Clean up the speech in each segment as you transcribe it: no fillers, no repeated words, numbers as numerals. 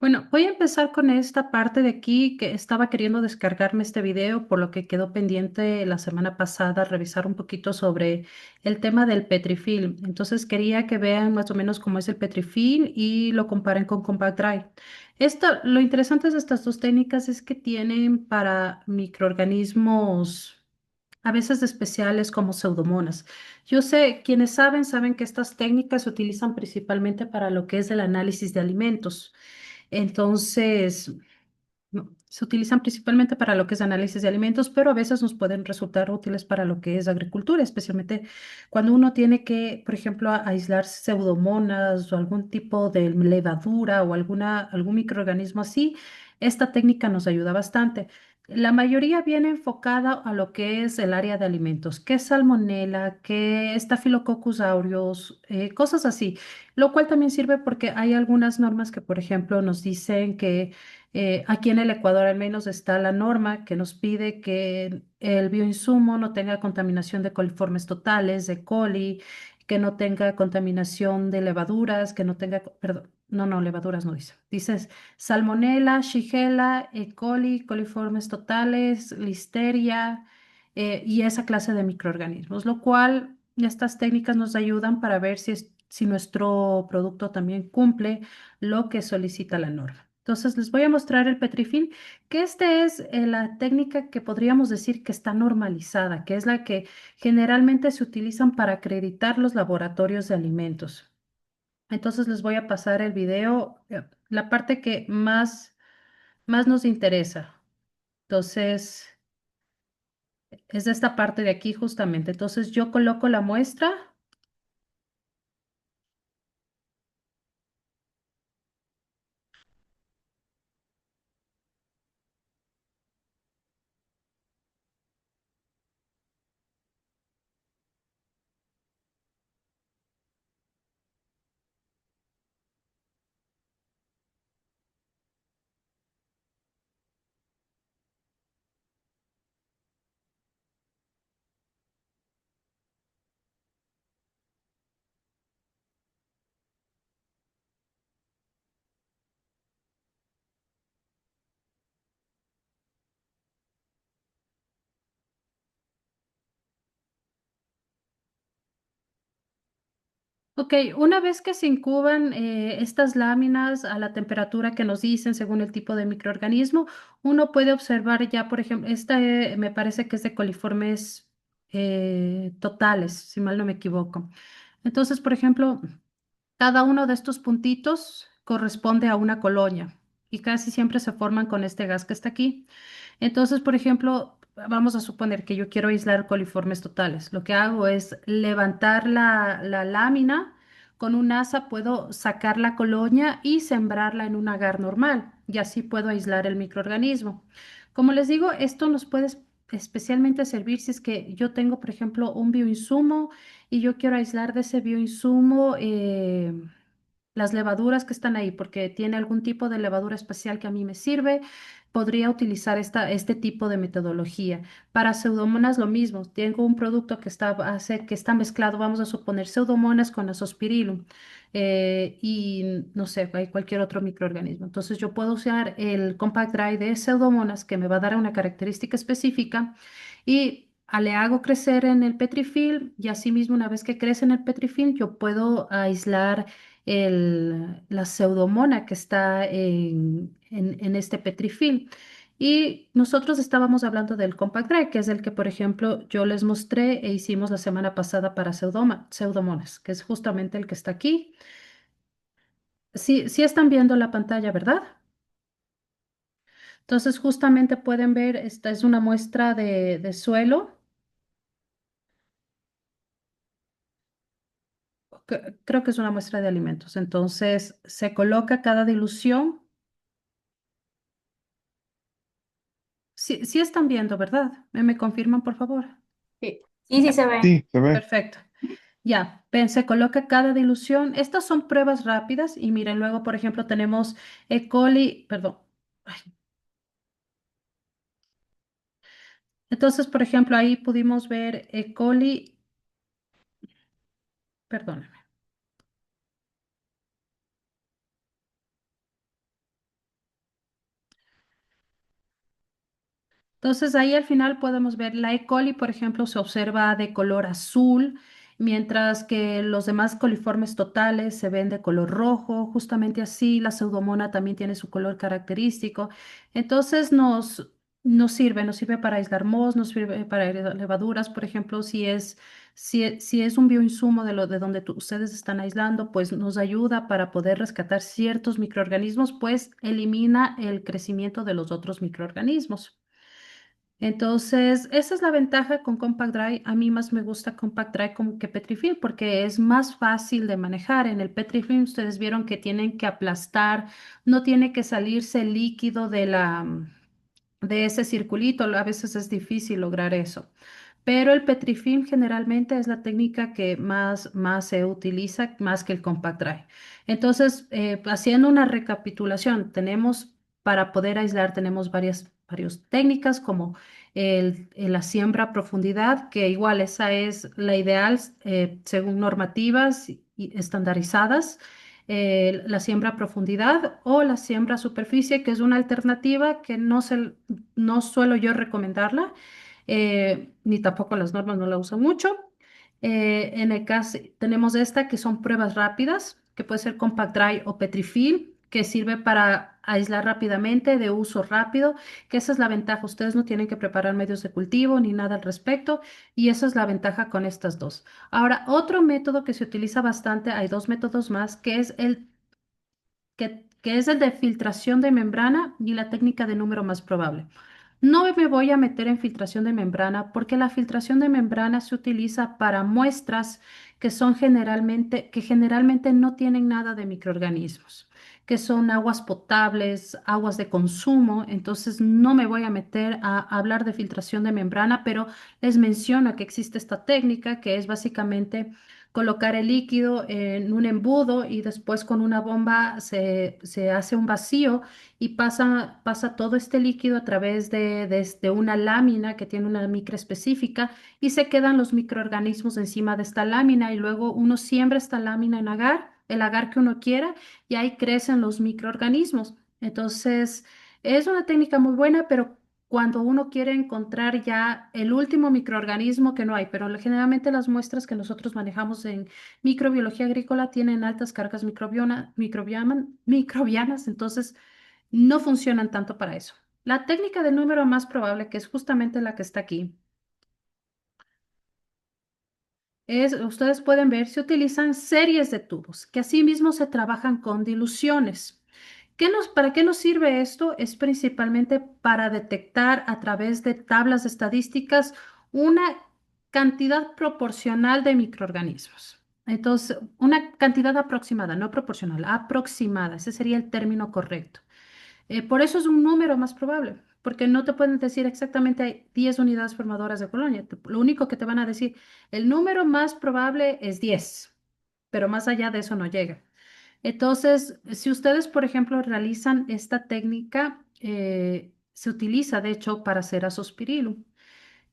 Bueno, voy a empezar con esta parte de aquí que estaba queriendo descargarme este video, por lo que quedó pendiente la semana pasada revisar un poquito sobre el tema del Petrifilm. Entonces quería que vean más o menos cómo es el Petrifilm y lo comparen con Compact Dry. Lo interesante de estas dos técnicas es que tienen para microorganismos a veces especiales como pseudomonas. Yo sé, quienes saben que estas técnicas se utilizan principalmente para lo que es el análisis de alimentos. Entonces, no, se utilizan principalmente para lo que es análisis de alimentos, pero a veces nos pueden resultar útiles para lo que es agricultura, especialmente cuando uno tiene que, por ejemplo, aislar pseudomonas o algún tipo de levadura o algún microorganismo así. Esta técnica nos ayuda bastante. La mayoría viene enfocada a lo que es el área de alimentos, que es salmonela, que Staphylococcus aureus, cosas así, lo cual también sirve porque hay algunas normas que, por ejemplo, nos dicen que aquí en el Ecuador al menos está la norma que nos pide que el bioinsumo no tenga contaminación de coliformes totales, de coli, que no tenga contaminación de levaduras, que no tenga, perdón, no, levaduras no dice. Dices salmonela, shigella, E. coli, coliformes totales, listeria y esa clase de microorganismos, lo cual estas técnicas nos ayudan para ver si nuestro producto también cumple lo que solicita la norma. Entonces, les voy a mostrar el Petrifilm, que esta es la técnica que podríamos decir que está normalizada, que es la que generalmente se utilizan para acreditar los laboratorios de alimentos. Entonces, les voy a pasar el video, la parte que más nos interesa. Entonces, es esta parte de aquí justamente. Entonces, yo coloco la muestra. Ok, una vez que se incuban estas láminas a la temperatura que nos dicen según el tipo de microorganismo, uno puede observar ya, por ejemplo, esta me parece que es de coliformes totales, si mal no me equivoco. Entonces, por ejemplo, cada uno de estos puntitos corresponde a una colonia y casi siempre se forman con este gas que está aquí. Entonces, por ejemplo, vamos a suponer que yo quiero aislar coliformes totales. Lo que hago es levantar la lámina. Con un asa puedo sacar la colonia y sembrarla en un agar normal y así puedo aislar el microorganismo. Como les digo, esto nos puede especialmente servir si es que yo tengo, por ejemplo, un bioinsumo y yo quiero aislar de ese bioinsumo las levaduras que están ahí, porque tiene algún tipo de levadura especial que a mí me sirve. Podría utilizar este tipo de metodología. Para pseudomonas lo mismo. Tengo un producto que está mezclado, vamos a suponer, pseudomonas con azospirillum y no sé, hay cualquier otro microorganismo. Entonces yo puedo usar el Compact Dry de pseudomonas que me va a dar una característica específica y le hago crecer en el Petrifilm y asimismo una vez que crece en el Petrifilm yo puedo aislar la pseudomona que está en este Petrifilm. Y nosotros estábamos hablando del Compact Dry, que es el que, por ejemplo, yo les mostré e hicimos la semana pasada para pseudomonas, que es justamente el que está aquí. Sí, sí están viendo la pantalla, ¿verdad? Entonces, justamente pueden ver, esta es una muestra de suelo. Creo que es una muestra de alimentos. Entonces, se coloca cada dilución. Sí, sí están viendo, ¿verdad? ¿Me confirman, por favor? Sí, sí, sí se ve. Sí, se ve. Perfecto. Ya, ven, se coloca cada dilución. Estas son pruebas rápidas y miren, luego, por ejemplo, tenemos E. coli, perdón. Ay, entonces, por ejemplo, ahí pudimos ver E. coli, perdóname. Entonces ahí al final podemos ver la E. coli, por ejemplo, se observa de color azul, mientras que los demás coliformes totales se ven de color rojo, justamente así. La pseudomona también tiene su color característico. Entonces nos sirve para aislar mohos, nos sirve para levaduras, por ejemplo, si es un bioinsumo de donde ustedes están aislando, pues nos ayuda para poder rescatar ciertos microorganismos, pues elimina el crecimiento de los otros microorganismos. Entonces, esa es la ventaja con Compact Dry. A mí más me gusta Compact Dry como que Petrifilm porque es más fácil de manejar. En el Petrifilm ustedes vieron que tienen que aplastar, no tiene que salirse el líquido de ese circulito. A veces es difícil lograr eso. Pero el Petrifilm generalmente es la técnica que más se utiliza, más que el Compact Dry. Entonces, haciendo una recapitulación, tenemos para poder aislar, tenemos varias técnicas como la siembra a profundidad, que igual esa es la ideal según normativas y estandarizadas. La siembra a profundidad o la siembra a superficie, que es una alternativa que no suelo yo recomendarla, ni tampoco las normas no la usan mucho. En el caso, tenemos esta que son pruebas rápidas, que puede ser Compact Dry o Petrifilm, que sirve para aislar rápidamente, de uso rápido, que esa es la ventaja. Ustedes no tienen que preparar medios de cultivo ni nada al respecto, y esa es la ventaja con estas dos. Ahora, otro método que se utiliza bastante, hay dos métodos más, que es el de filtración de membrana y la técnica de número más probable. No me voy a meter en filtración de membrana porque la filtración de membrana se utiliza para muestras que generalmente no tienen nada de microorganismos, que son aguas potables, aguas de consumo. Entonces no me voy a meter a hablar de filtración de membrana, pero les menciono que existe esta técnica que es básicamente colocar el líquido en un embudo y después con una bomba se hace un vacío y pasa todo este líquido a través de una lámina que tiene una micra específica y se quedan los microorganismos encima de esta lámina y luego uno siembra esta lámina en agar, el agar que uno quiera y ahí crecen los microorganismos. Entonces, es una técnica muy buena, pero cuando uno quiere encontrar ya el último microorganismo que no hay, pero generalmente las muestras que nosotros manejamos en microbiología agrícola tienen altas cargas microbianas, entonces no funcionan tanto para eso. La técnica del número más probable, que es justamente la que está aquí, ustedes pueden ver, se utilizan series de tubos, que asimismo se trabajan con diluciones. ¿Para qué nos sirve esto? Es principalmente para detectar a través de tablas estadísticas una cantidad proporcional de microorganismos. Entonces, una cantidad aproximada, no proporcional, aproximada, ese sería el término correcto. Por eso es un número más probable, porque no te pueden decir exactamente hay 10 unidades formadoras de colonia. Lo único que te van a decir, el número más probable es 10, pero más allá de eso no llega. Entonces, si ustedes, por ejemplo, realizan esta técnica, se utiliza, de hecho, para hacer azospirillum.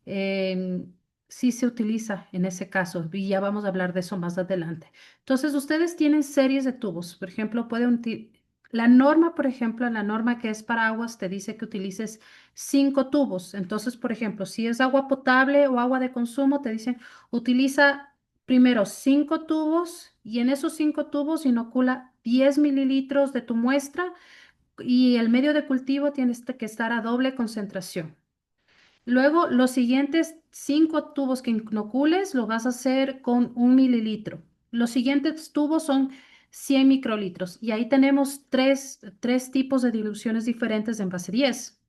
em, sí se utiliza en ese caso y ya vamos a hablar de eso más adelante. Entonces, ustedes tienen series de tubos. Por ejemplo, la norma, por ejemplo, la norma que es para aguas te dice que utilices 5 tubos. Entonces, por ejemplo, si es agua potable o agua de consumo, te dicen utiliza primero 5 tubos y en esos 5 tubos inocula 10 mililitros de tu muestra y el medio de cultivo tienes que estar a doble concentración. Luego, los siguientes 5 tubos que inocules lo vas a hacer con 1 mililitro. Los siguientes tubos son 100 microlitros y ahí tenemos tres tipos de diluciones diferentes en base 10.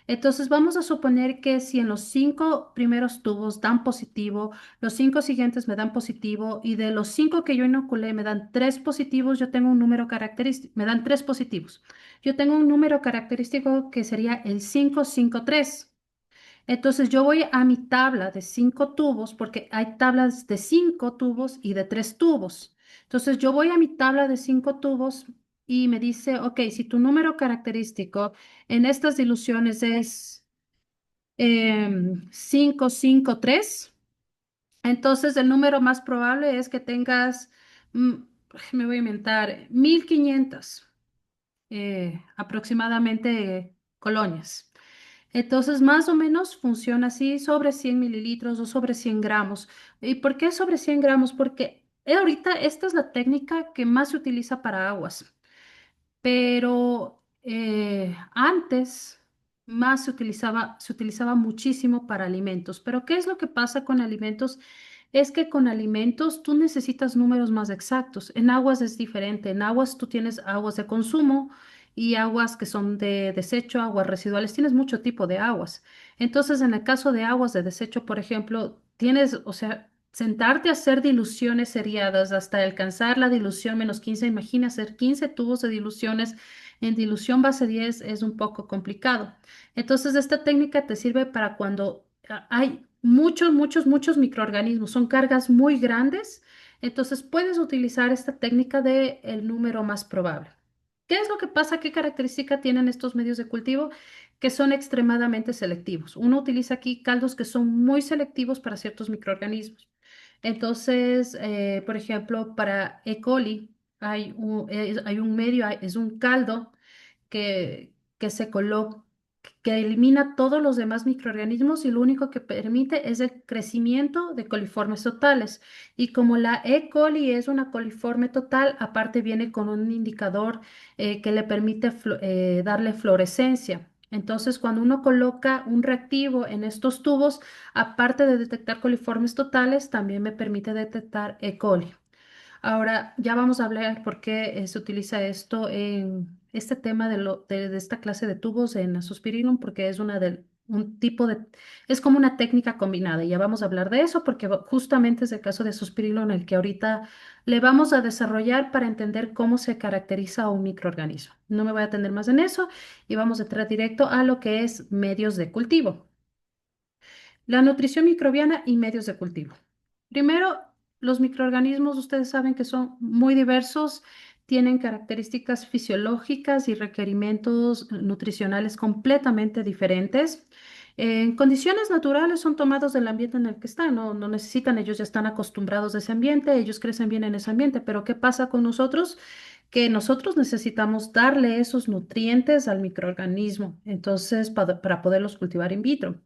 Entonces, vamos a suponer que si en los 5 primeros tubos dan positivo, los 5 siguientes me dan positivo y de los 5 que yo inoculé me dan 3 positivos, yo tengo un número característico, me dan 3 positivos. Yo tengo un número característico que sería el 553. Entonces yo voy a mi tabla de 5 tubos, porque hay tablas de 5 tubos y de 3 tubos. Entonces yo voy a mi tabla de 5 tubos y me dice, ok, si tu número característico en estas diluciones es 553, entonces el número más probable es que tengas, mm, me voy a inventar, 1500 aproximadamente colonias. Entonces, más o menos funciona así sobre 100 mililitros o sobre 100 gramos. ¿Y por qué sobre 100 gramos? Porque ahorita esta es la técnica que más se utiliza para aguas, pero antes más se utilizaba muchísimo para alimentos. Pero ¿qué es lo que pasa con alimentos? Es que con alimentos tú necesitas números más exactos. En aguas es diferente. En aguas tú tienes aguas de consumo y aguas que son de desecho, aguas residuales. Tienes mucho tipo de aguas. Entonces, en el caso de aguas de desecho, por ejemplo, tienes, o sea, sentarte a hacer diluciones seriadas hasta alcanzar la dilución -15. Imagina hacer 15 tubos de diluciones en dilución base 10 es un poco complicado. Entonces, esta técnica te sirve para cuando hay muchos microorganismos, son cargas muy grandes, entonces puedes utilizar esta técnica de el número más probable. ¿Qué es lo que pasa? ¿Qué característica tienen estos medios de cultivo? Que son extremadamente selectivos. Uno utiliza aquí caldos que son muy selectivos para ciertos microorganismos. Entonces, por ejemplo, para E. coli hay un medio, es un caldo que se coloca, que elimina todos los demás microorganismos y lo único que permite es el crecimiento de coliformes totales. Y como la E. coli es una coliforme total, aparte viene con un indicador que le permite darle fluorescencia. Entonces, cuando uno coloca un reactivo en estos tubos, aparte de detectar coliformes totales, también me permite detectar E. coli. Ahora, ya vamos a hablar por qué se utiliza esto en este tema de esta clase de tubos en Azospirillum, porque es un tipo de, es como una técnica combinada. Y ya vamos a hablar de eso porque justamente es el caso de Azospirillum en el que ahorita le vamos a desarrollar para entender cómo se caracteriza a un microorganismo. No me voy a atender más en eso y vamos a entrar directo a lo que es medios de cultivo. La nutrición microbiana y medios de cultivo. Primero, los microorganismos, ustedes saben que son muy diversos, tienen características fisiológicas y requerimientos nutricionales completamente diferentes. En condiciones naturales son tomados del ambiente en el que están, no necesitan, ellos ya están acostumbrados a ese ambiente, ellos crecen bien en ese ambiente, pero ¿qué pasa con nosotros? Que nosotros necesitamos darle esos nutrientes al microorganismo, entonces, para poderlos cultivar in vitro.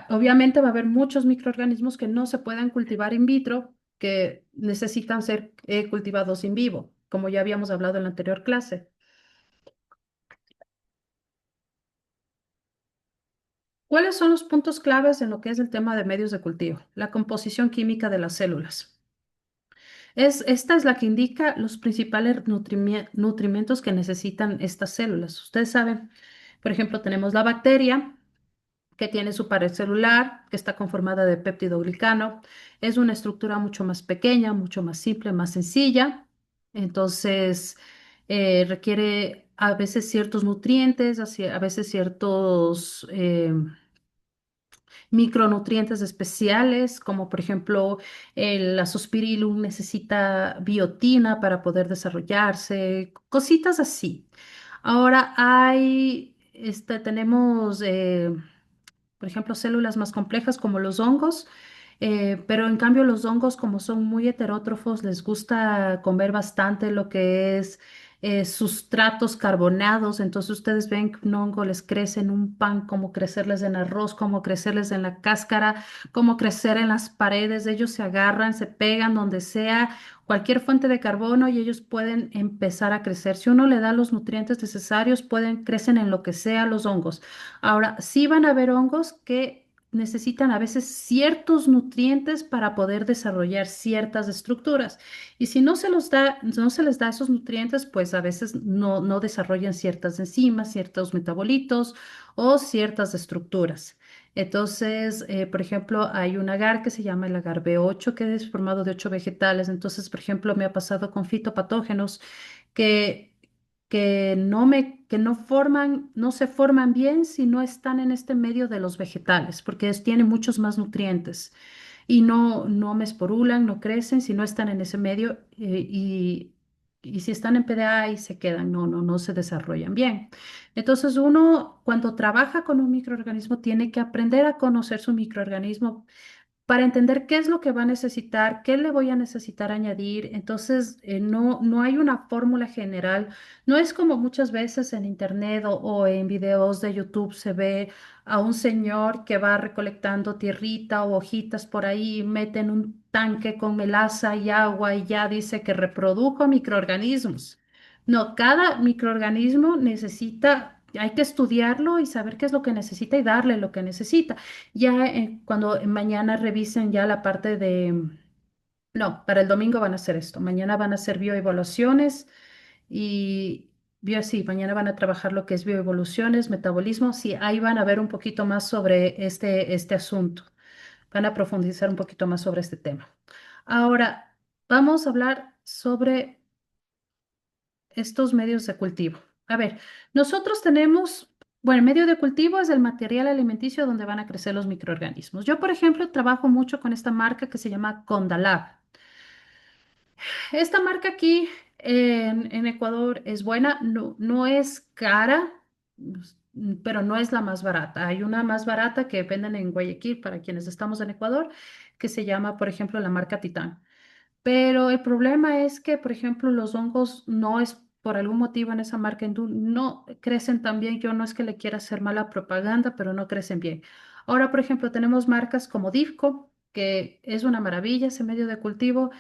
Obviamente va a haber muchos microorganismos que no se puedan cultivar in vitro, que necesitan ser cultivados in vivo, como ya habíamos hablado en la anterior clase. ¿Cuáles son los puntos claves en lo que es el tema de medios de cultivo? La composición química de las células. Esta es la que indica los principales nutrimentos que necesitan estas células. Ustedes saben, por ejemplo, tenemos la bacteria, que tiene su pared celular, que está conformada de péptidoglicano. Es una estructura mucho más pequeña, mucho más simple, más sencilla. Entonces, requiere a veces ciertos nutrientes, a veces ciertos micronutrientes especiales, como por ejemplo el Azospirillum necesita biotina para poder desarrollarse, cositas así. Ahora tenemos por ejemplo, células más complejas como los hongos, pero en cambio los hongos como son muy heterótrofos, les gusta comer bastante lo que es sustratos carbonados, entonces ustedes ven que un hongo les crece en un pan, como crecerles en arroz, como crecerles en la cáscara, como crecer en las paredes, ellos se agarran, se pegan donde sea, cualquier fuente de carbono y ellos pueden empezar a crecer. Si uno le da los nutrientes necesarios, crecen en lo que sea los hongos. Ahora, sí van a haber hongos que necesitan a veces ciertos nutrientes para poder desarrollar ciertas estructuras. Y si no se les da esos nutrientes, pues a veces no desarrollan ciertas enzimas, ciertos metabolitos o ciertas estructuras. Entonces, por ejemplo, hay un agar que se llama el agar B8, que es formado de 8 vegetales. Entonces, por ejemplo, me ha pasado con fitopatógenos que no se forman bien si no están en este medio de los vegetales, porque tienen muchos más nutrientes y no mesporulan, no crecen si no están en ese medio y si están en PDA y se quedan, no se desarrollan bien. Entonces uno cuando trabaja con un microorganismo tiene que aprender a conocer su microorganismo para entender qué es lo que va a necesitar, qué le voy a necesitar añadir. Entonces, no hay una fórmula general. No es como muchas veces en internet o en videos de YouTube se ve a un señor que va recolectando tierrita o hojitas por ahí, mete en un tanque con melaza y agua y ya dice que reprodujo microorganismos. No, cada microorganismo necesita, hay que estudiarlo y saber qué es lo que necesita y darle lo que necesita. Ya cuando mañana revisen ya la parte de, no, para el domingo van a hacer esto. Mañana van a hacer bioevaluaciones y sí, mañana van a trabajar lo que es bioevoluciones, metabolismo. Sí, ahí van a ver un poquito más sobre este asunto. Van a profundizar un poquito más sobre este tema. Ahora, vamos a hablar sobre estos medios de cultivo. A ver, nosotros tenemos, bueno, el medio de cultivo es el material alimenticio donde van a crecer los microorganismos. Yo, por ejemplo, trabajo mucho con esta marca que se llama Condalab. Esta marca aquí en Ecuador es buena, no es cara, pero no es la más barata. Hay una más barata que venden en Guayaquil para quienes estamos en Ecuador, que se llama, por ejemplo, la marca Titán. Pero el problema es que, por ejemplo, los hongos no es por algún motivo en esa marca hindú, no crecen tan bien. Yo no es que le quiera hacer mala propaganda, pero no crecen bien. Ahora, por ejemplo, tenemos marcas como Divco, que es una maravilla ese medio de cultivo,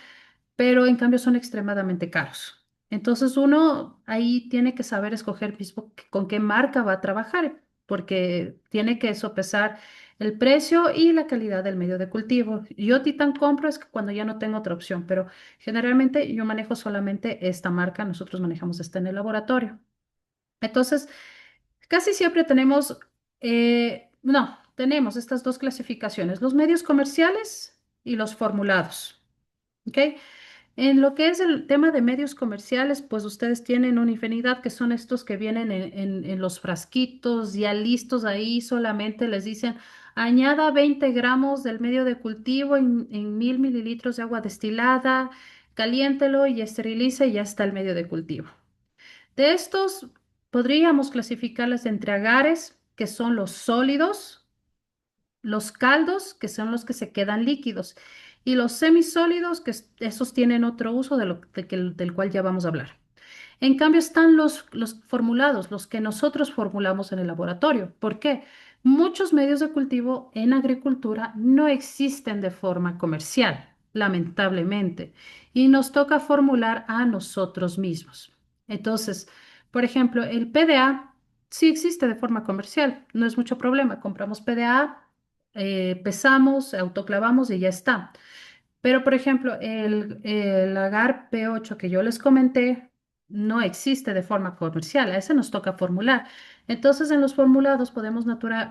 pero en cambio son extremadamente caros. Entonces uno ahí tiene que saber escoger mismo con qué marca va a trabajar, porque tiene que sopesar el precio y la calidad del medio de cultivo. Yo Titan compro es cuando ya no tengo otra opción, pero generalmente yo manejo solamente esta marca, nosotros manejamos esta en el laboratorio. Entonces, casi siempre tenemos, no, tenemos estas dos clasificaciones, los medios comerciales y los formulados. ¿Ok? En lo que es el tema de medios comerciales, pues ustedes tienen una infinidad que son estos que vienen en los frasquitos ya listos ahí, solamente les dicen añada 20 gramos del medio de cultivo en 1000 mililitros de agua destilada, caliéntelo y esterilice y ya está el medio de cultivo. De estos podríamos clasificarlas entre agares, que son los sólidos, los caldos, que son los que se quedan líquidos, y los semisólidos, que esos tienen otro uso del cual ya vamos a hablar. En cambio están los formulados, los que nosotros formulamos en el laboratorio. ¿Por qué? Muchos medios de cultivo en agricultura no existen de forma comercial, lamentablemente, y nos toca formular a nosotros mismos. Entonces, por ejemplo, el PDA sí existe de forma comercial, no es mucho problema. Compramos PDA, pesamos, autoclavamos y ya está. Pero, por ejemplo, el agar P8 que yo les comenté no existe de forma comercial, a ese nos toca formular. Entonces, en los formulados podemos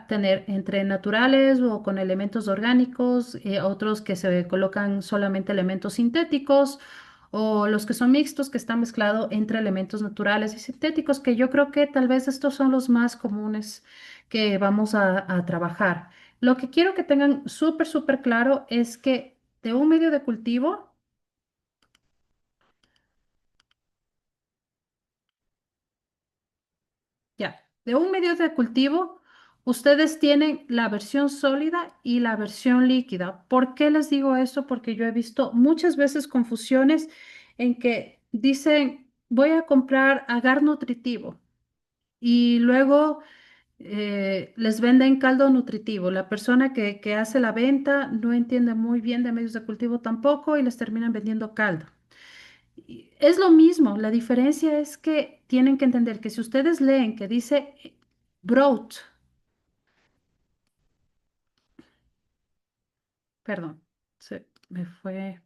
tener entre naturales o con elementos orgánicos, otros que se colocan solamente elementos sintéticos, o los que son mixtos, que están mezclados entre elementos naturales y sintéticos, que yo creo que tal vez estos son los más comunes que vamos a trabajar. Lo que quiero que tengan súper claro es que de un medio de cultivo, ya, de un medio de cultivo, ustedes tienen la versión sólida y la versión líquida. ¿Por qué les digo eso? Porque yo he visto muchas veces confusiones en que dicen, voy a comprar agar nutritivo y luego les venden caldo nutritivo. La persona que hace la venta no entiende muy bien de medios de cultivo tampoco y les terminan vendiendo caldo. Y es lo mismo, la diferencia es que tienen que entender que si ustedes leen que dice broth, perdón, se me fue.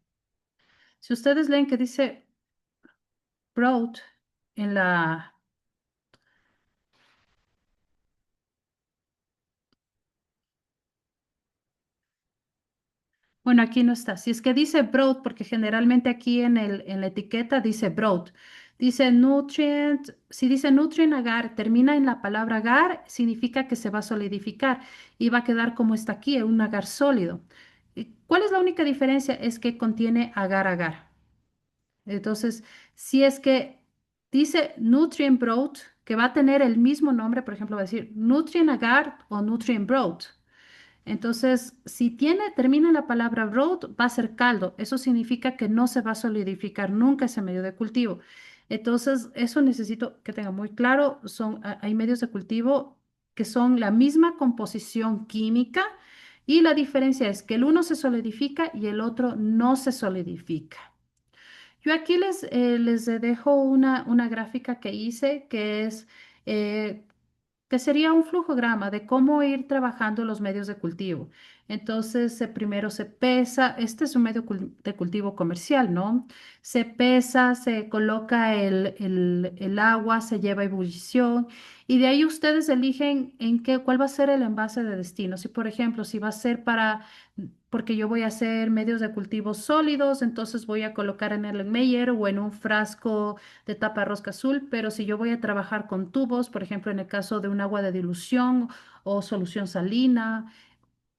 Si ustedes leen que dice broth en la, bueno, aquí no está. Si es que dice broth, porque generalmente aquí en la etiqueta dice broth. Dice nutrient, si dice nutrient agar, termina en la palabra agar, significa que se va a solidificar y va a quedar como está aquí, un agar sólido. ¿Y cuál es la única diferencia? Es que contiene agar-agar. Entonces, si es que dice nutrient broth, que va a tener el mismo nombre, por ejemplo, va a decir nutrient agar o nutrient broth. Entonces, si termina en la palabra road, va a ser caldo. Eso significa que no se va a solidificar nunca ese medio de cultivo. Entonces, eso necesito que tenga muy claro. Hay medios de cultivo que son la misma composición química y la diferencia es que el uno se solidifica y el otro no se solidifica. Yo aquí les dejo una gráfica que hice eh, que sería un flujograma de cómo ir trabajando los medios de cultivo. Entonces, primero se pesa, este es un medio de cultivo comercial, ¿no? Se pesa, se coloca el agua, se lleva a ebullición y de ahí ustedes eligen cuál va a ser el envase de destino. Si, por ejemplo, si va a ser porque yo voy a hacer medios de cultivo sólidos, entonces voy a colocar en el Meyer o en un frasco de tapa rosca azul, pero si yo voy a trabajar con tubos, por ejemplo, en el caso de un agua de dilución o solución salina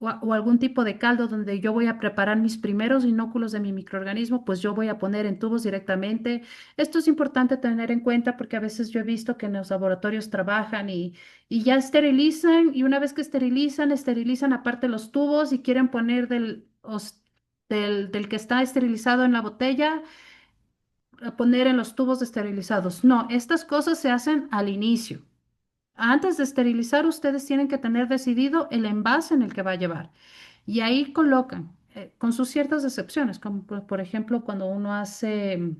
o algún tipo de caldo donde yo voy a preparar mis primeros inóculos de mi microorganismo, pues yo voy a poner en tubos directamente. Esto es importante tener en cuenta porque a veces yo he visto que en los laboratorios trabajan y ya esterilizan y una vez que esterilizan aparte los tubos y quieren poner del que está esterilizado en la botella a poner en los tubos esterilizados. No, estas cosas se hacen al inicio. Antes de esterilizar, ustedes tienen que tener decidido el envase en el que va a llevar. Y ahí colocan, con sus ciertas excepciones, como por ejemplo cuando uno hace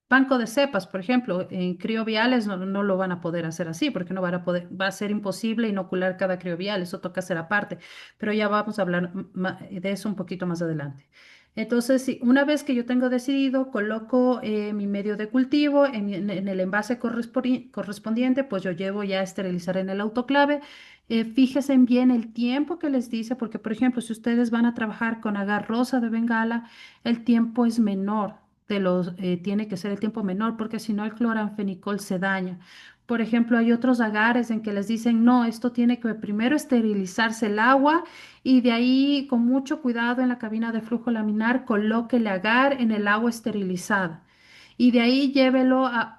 banco de cepas, por ejemplo, en crioviales no lo van a poder hacer así, porque no van a poder, va a ser imposible inocular cada criovial, eso toca hacer aparte, pero ya vamos a hablar de eso un poquito más adelante. Entonces, sí, una vez que yo tengo decidido, coloco mi medio de cultivo en el envase correspondiente, pues yo llevo ya a esterilizar en el autoclave. Fíjense bien el tiempo que les dice, porque por ejemplo, si ustedes van a trabajar con agar rosa de Bengala, el tiempo es menor tiene que ser el tiempo menor porque si no el cloranfenicol se daña. Por ejemplo, hay otros agares en que les dicen, no, esto tiene que primero esterilizarse el agua y de ahí con mucho cuidado en la cabina de flujo laminar coloque el agar en el agua esterilizada. Y de ahí llévelo a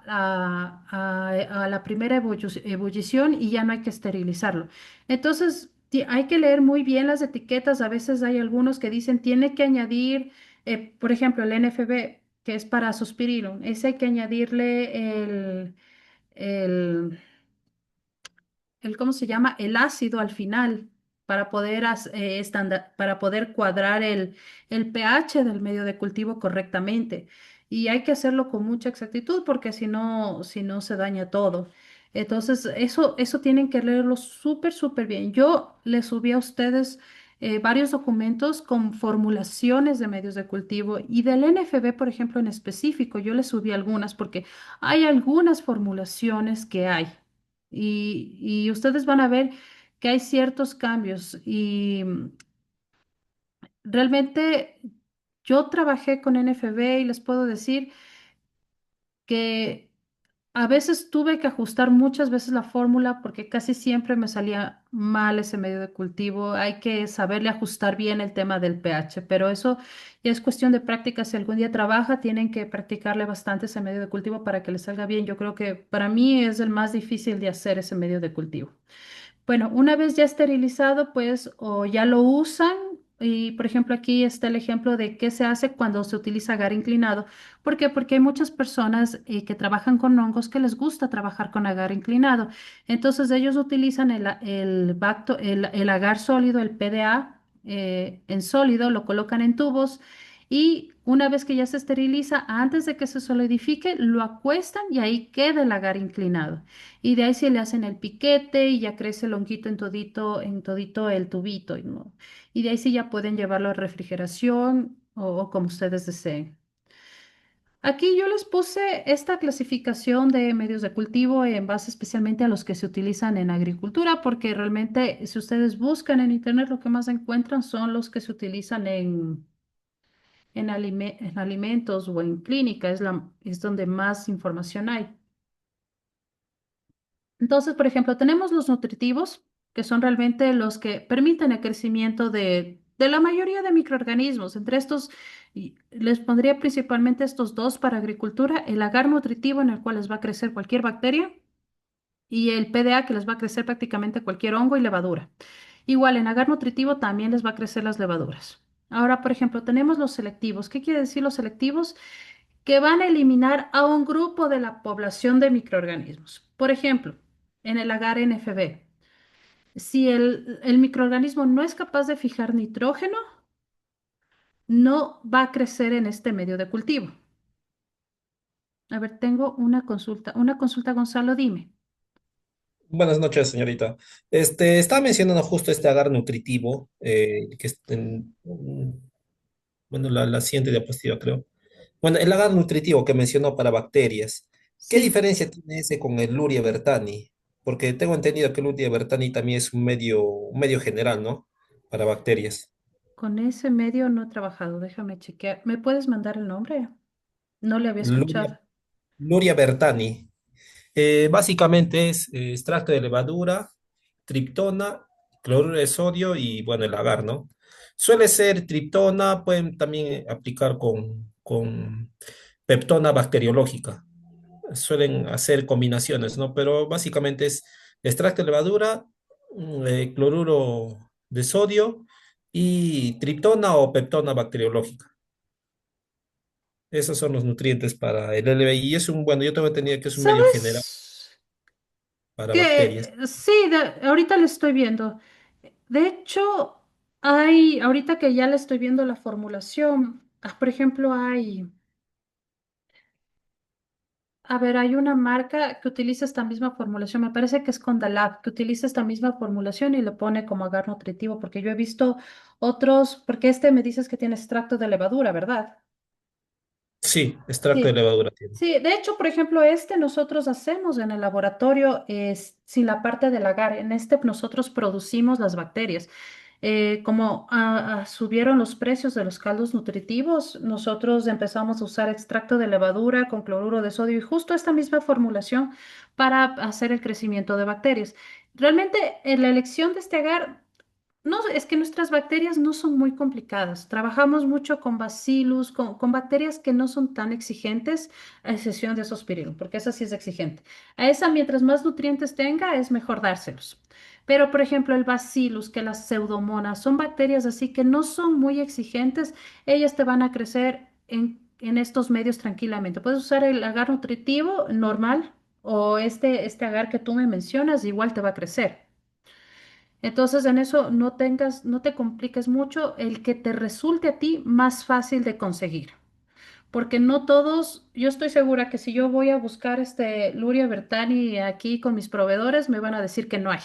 la primera ebullición y ya no hay que esterilizarlo. Entonces, hay que leer muy bien las etiquetas. A veces hay algunos que dicen, tiene que añadir, por ejemplo, el NFB, que es para suspirilo. Ese hay que añadirle el, ¿cómo se llama? El ácido al final para poder, para poder cuadrar el pH del medio de cultivo correctamente. Y hay que hacerlo con mucha exactitud porque si no se daña todo. Entonces, eso tienen que leerlo súper, súper bien. Yo les subí a ustedes varios documentos con formulaciones de medios de cultivo y del NFB, por ejemplo, en específico, yo les subí algunas porque hay algunas formulaciones que hay y ustedes van a ver que hay ciertos cambios y realmente yo trabajé con NFB y les puedo decir que a veces tuve que ajustar muchas veces la fórmula porque casi siempre me salía mal ese medio de cultivo. Hay que saberle ajustar bien el tema del pH, pero eso ya es cuestión de práctica. Si algún día trabaja, tienen que practicarle bastante ese medio de cultivo para que le salga bien. Yo creo que para mí es el más difícil de hacer ese medio de cultivo. Bueno, una vez ya esterilizado, pues, o ya lo usan, y por ejemplo, aquí está el ejemplo de qué se hace cuando se utiliza agar inclinado. ¿Por qué? Porque hay muchas personas que trabajan con hongos que les gusta trabajar con agar inclinado. Entonces, ellos utilizan el agar sólido, el PDA, en sólido, lo colocan en tubos. Y una vez que ya se esteriliza, antes de que se solidifique, lo acuestan y ahí queda el agar inclinado. Y de ahí se le hacen el piquete y ya crece el honguito en todito el tubito, ¿no? Y de ahí sí ya pueden llevarlo a refrigeración o como ustedes deseen. Aquí yo les puse esta clasificación de medios de cultivo en base especialmente a los que se utilizan en agricultura, porque realmente si ustedes buscan en internet lo que más encuentran son los que se utilizan en alimentos o en clínica, es donde más información hay. Entonces, por ejemplo, tenemos los nutritivos, que son realmente los que permiten el crecimiento de la mayoría de microorganismos. Entre estos, les pondría principalmente estos dos para agricultura, el agar nutritivo en el cual les va a crecer cualquier bacteria y el PDA que les va a crecer prácticamente cualquier hongo y levadura. Igual en agar nutritivo también les va a crecer las levaduras. Ahora, por ejemplo, tenemos los selectivos. ¿Qué quiere decir los selectivos? Que van a eliminar a un grupo de la población de microorganismos. Por ejemplo, en el agar NFB, si el microorganismo no es capaz de fijar nitrógeno, no va a crecer en este medio de cultivo. A ver, tengo una consulta. Una consulta, Gonzalo, dime. Buenas noches, señorita. Estaba mencionando justo este agar nutritivo, que es bueno, la siguiente diapositiva, creo. Bueno, el agar nutritivo que mencionó para bacterias. ¿Qué Sí, diferencia tiene ese con el Luria bertani? Porque tengo entendido que el Luria bertani también es un medio general, ¿no? Para bacterias. con ese medio no he trabajado. Déjame chequear. ¿Me puedes mandar el nombre? No le había Luria, escuchado. Luria bertani. Básicamente es extracto de levadura, triptona, cloruro de sodio y, bueno, el agar, ¿no? Suele ser triptona, pueden también aplicar con peptona bacteriológica. Suelen hacer combinaciones, ¿no? Pero básicamente es extracto de levadura, cloruro de sodio y triptona o peptona bacteriológica. Esos son los nutrientes para el LBI. Y es bueno, yo tengo entendido que es un medio general ¿Sabes para bacterias. qué? Sí, ahorita le estoy viendo. De hecho, ahorita que ya le estoy viendo la formulación, por ejemplo, a ver, hay una marca que utiliza esta misma formulación, me parece que es Condalab, que utiliza esta misma formulación y lo pone como agar nutritivo, porque yo he visto otros, porque este me dices que tiene extracto de levadura, ¿verdad? Sí, extracto de Sí. levadura tiene. Sí, de hecho, por ejemplo, este nosotros hacemos en el laboratorio sin la parte del agar. En este nosotros producimos las bacterias. Como subieron los precios de los caldos nutritivos, nosotros empezamos a usar extracto de levadura con cloruro de sodio y justo esta misma formulación para hacer el crecimiento de bacterias. Realmente, en la elección de este agar no, es que nuestras bacterias no son muy complicadas. Trabajamos mucho con bacillus, con bacterias que no son tan exigentes, a excepción de Zospirillum, porque esa sí es exigente. A esa, mientras más nutrientes tenga, es mejor dárselos. Pero, por ejemplo, el bacillus, que las pseudomonas, son bacterias así que no son muy exigentes, ellas te van a crecer en estos medios tranquilamente. Puedes usar el agar nutritivo normal o este agar que tú me mencionas, igual te va a crecer. Entonces, en eso no te compliques mucho el que te resulte a ti más fácil de conseguir. Porque no todos, yo estoy segura que si yo voy a buscar este Luria Bertani aquí con mis proveedores, me van a decir que no hay.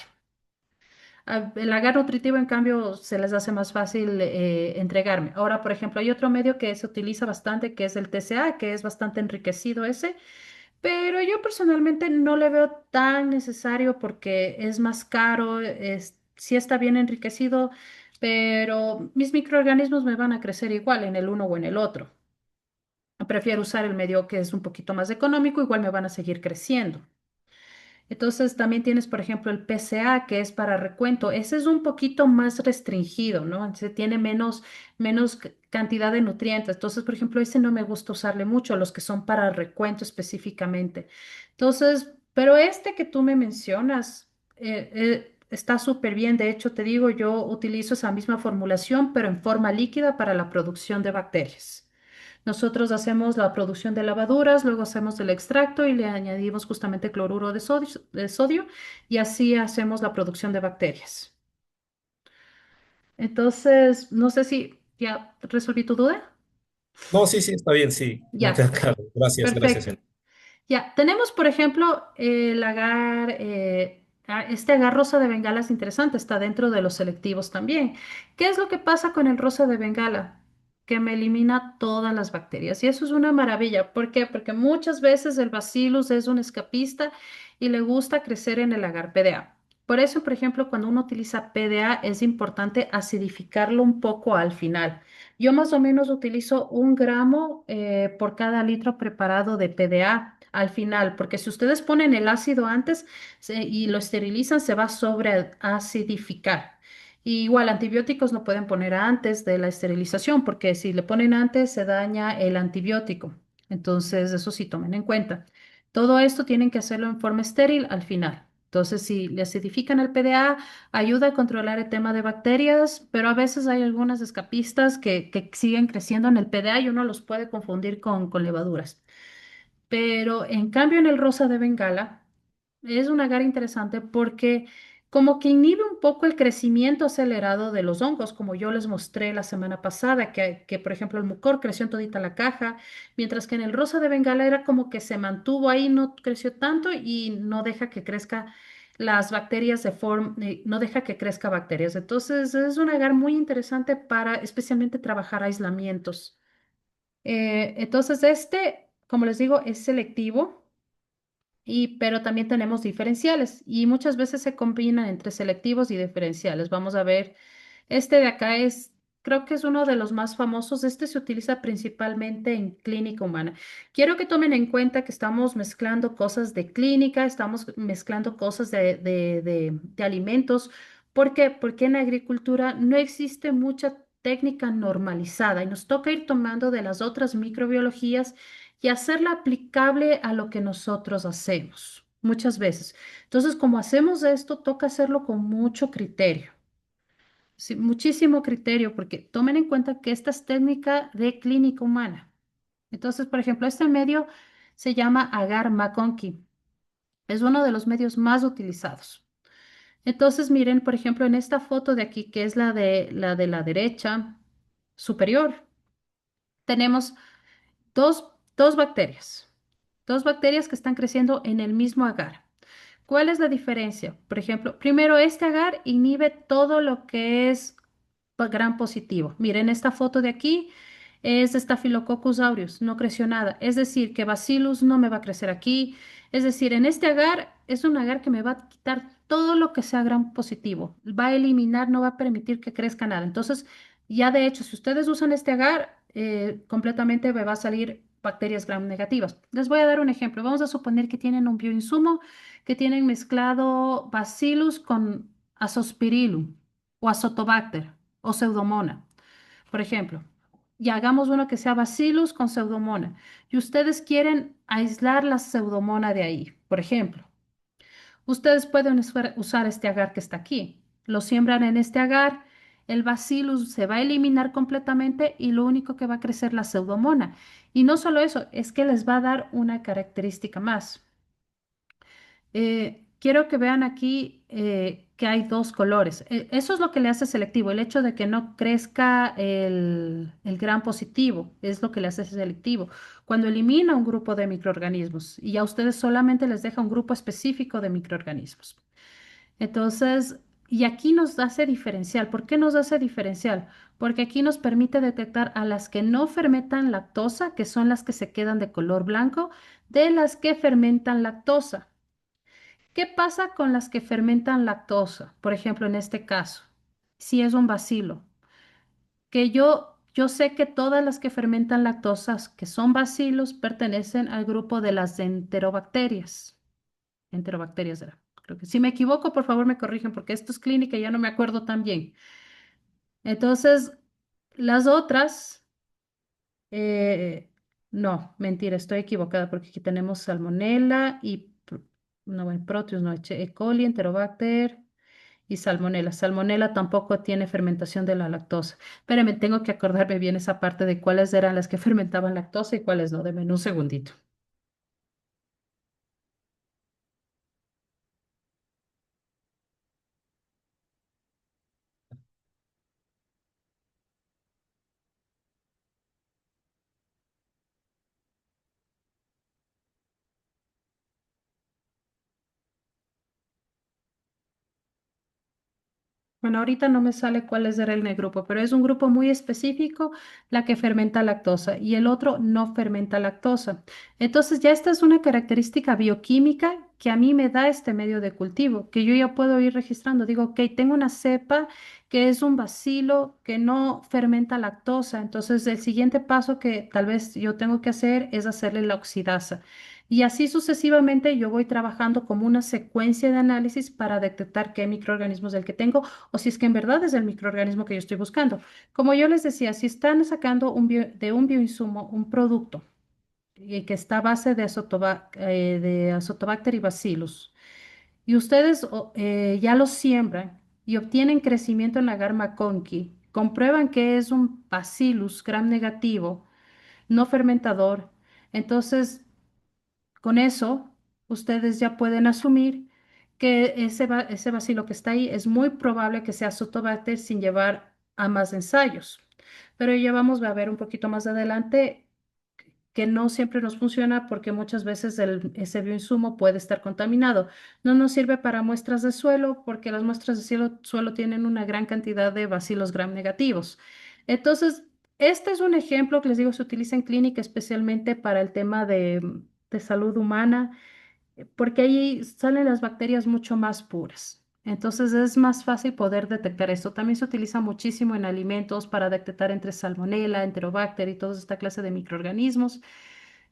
El agar nutritivo, en cambio, se les hace más fácil entregarme. Ahora, por ejemplo, hay otro medio que se utiliza bastante, que es el TCA, que es bastante enriquecido ese. Pero yo personalmente no le veo tan necesario porque es más caro, sí está bien enriquecido, pero mis microorganismos me van a crecer igual en el uno o en el otro. Prefiero usar el medio que es un poquito más económico, igual me van a seguir creciendo. Entonces también tienes, por ejemplo, el PCA, que es para recuento. Ese es un poquito más restringido, ¿no? Se tiene menos cantidad de nutrientes. Entonces, por ejemplo, ese no me gusta usarle mucho, los que son para recuento específicamente. Entonces, pero este que tú me mencionas está súper bien. De hecho, te digo, yo utilizo esa misma formulación, pero en forma líquida para la producción de bacterias. Nosotros hacemos la producción de lavaduras, luego hacemos el extracto y le añadimos justamente cloruro de sodio y así hacemos la producción de bacterias. Entonces, no sé si ya resolví tu duda. No, sí, sí, está bien, sí, me queda Ya, claro. Gracias, gracias, perfecto. señor. Ya, tenemos, por ejemplo, el agar, este agar rosa de Bengala es interesante, está dentro de los selectivos también. ¿Qué es lo que pasa con el rosa de Bengala? Que me elimina todas las bacterias. Y eso es una maravilla. ¿Por qué? Porque muchas veces el bacillus es un escapista y le gusta crecer en el agar PDA. Por eso, por ejemplo, cuando uno utiliza PDA es importante acidificarlo un poco al final. Yo más o menos utilizo 1 gramo por cada litro preparado de PDA al final, porque si ustedes ponen el ácido antes y lo esterilizan, se va a sobreacidificar. Y igual, antibióticos no pueden poner antes de la esterilización, porque si le ponen antes se daña el antibiótico. Entonces, eso sí, tomen en cuenta. Todo esto tienen que hacerlo en forma estéril al final. Entonces, si le acidifican el PDA, ayuda a controlar el tema de bacterias, pero a veces hay algunas escapistas que siguen creciendo en el PDA y uno los puede confundir con levaduras. Pero en cambio en el rosa de Bengala es un agar interesante porque como que inhibe un poco el crecimiento acelerado de los hongos, como yo les mostré la semana pasada, que por ejemplo el mucor creció en todita la caja, mientras que en el rosa de Bengala era como que se mantuvo ahí, no creció tanto y no deja que crezca las bacterias de forma, no deja que crezca bacterias. Entonces es un agar muy interesante para especialmente trabajar aislamientos. Entonces, este, como les digo, es selectivo, pero también tenemos diferenciales y muchas veces se combinan entre selectivos y diferenciales. Vamos a ver, este de acá es, creo que es uno de los más famosos. Este se utiliza principalmente en clínica humana. Quiero que tomen en cuenta que estamos mezclando cosas de clínica, estamos mezclando cosas de alimentos. ¿Por qué? Porque en agricultura no existe mucha técnica normalizada y nos toca ir tomando de las otras microbiologías y hacerla aplicable a lo que nosotros hacemos muchas veces. Entonces, como hacemos esto, toca hacerlo con mucho criterio, sí, muchísimo criterio, porque tomen en cuenta que esta es técnica de clínica humana. Entonces, por ejemplo, este medio se llama Agar McConkey. Es uno de los medios más utilizados. Entonces, miren, por ejemplo, en esta foto de aquí, que es la derecha superior, tenemos dos bacterias. Dos bacterias que están creciendo en el mismo agar. ¿Cuál es la diferencia? Por ejemplo, primero, este agar inhibe todo lo que es gran positivo. Miren, esta foto de aquí es de Staphylococcus aureus, no creció nada. Es decir, que Bacillus no me va a crecer aquí. Es decir, en este agar es un agar que me va a quitar todo lo que sea gran positivo. Va a eliminar, no va a permitir que crezca nada. Entonces, ya de hecho, si ustedes usan este agar, completamente me va a salir bacterias gram negativas. Les voy a dar un ejemplo. Vamos a suponer que tienen un bioinsumo que tienen mezclado Bacillus con Azospirillum o Azotobacter o Pseudomonas, por ejemplo. Y hagamos uno que sea Bacillus con Pseudomonas. Y ustedes quieren aislar la Pseudomonas de ahí, por ejemplo. Ustedes pueden usar este agar que está aquí. Lo siembran en este agar, el bacillus se va a eliminar completamente y lo único que va a crecer la pseudomona. Y no solo eso, es que les va a dar una característica más. Quiero que vean aquí que hay dos colores. Eso es lo que le hace selectivo. El hecho de que no crezca el gran positivo es lo que le hace selectivo. Cuando elimina un grupo de microorganismos y a ustedes solamente les deja un grupo específico de microorganismos. Entonces, y aquí nos hace diferencial. ¿Por qué nos hace diferencial? Porque aquí nos permite detectar a las que no fermentan lactosa, que son las que se quedan de color blanco, de las que fermentan lactosa. ¿Qué pasa con las que fermentan lactosa? Por ejemplo, en este caso, si es un bacilo, que yo sé que todas las que fermentan lactosas, que son bacilos, pertenecen al grupo de las enterobacterias. Enterobacterias era. Creo que si me equivoco, por favor me corrigen, porque esto es clínica y ya no me acuerdo tan bien. Entonces, las otras, eh, no, mentira, estoy equivocada, porque aquí tenemos salmonella y, no, bueno, Proteus, no, E. coli, Enterobacter y salmonela. Salmonela tampoco tiene fermentación de la lactosa. Espérame, tengo que acordarme bien esa parte de cuáles eran las que fermentaban lactosa y cuáles no. Deme un segundito. Bueno, ahorita no me sale cuál es el grupo, pero es un grupo muy específico, la que fermenta lactosa y el otro no fermenta lactosa. Entonces ya esta es una característica bioquímica que a mí me da este medio de cultivo, que yo ya puedo ir registrando. Digo, ok, tengo una cepa que es un bacilo que no fermenta lactosa. Entonces el siguiente paso que tal vez yo tengo que hacer es hacerle la oxidasa. Y así sucesivamente yo voy trabajando como una secuencia de análisis para detectar qué microorganismos del que tengo o si es que en verdad es el microorganismo que yo estoy buscando. Como yo les decía, si están sacando de un bioinsumo un producto que está a base de Azotobacter y Bacillus, y ustedes ya lo siembran y obtienen crecimiento en la agar conqui, comprueban que es un Bacillus gram negativo, no fermentador, entonces con eso ustedes ya pueden asumir que ese bacilo que está ahí es muy probable que sea Sotobacter sin llevar a más ensayos. Pero ya vamos a ver un poquito más adelante que no siempre nos funciona porque muchas veces ese bioinsumo puede estar contaminado. No nos sirve para muestras de suelo porque las muestras de suelo tienen una gran cantidad de bacilos gram negativos. Entonces, este es un ejemplo que les digo, se utiliza en clínica especialmente para el tema de salud humana porque ahí salen las bacterias mucho más puras. Entonces es más fácil poder detectar esto. También se utiliza muchísimo en alimentos para detectar entre salmonela, enterobacter y toda esta clase de microorganismos.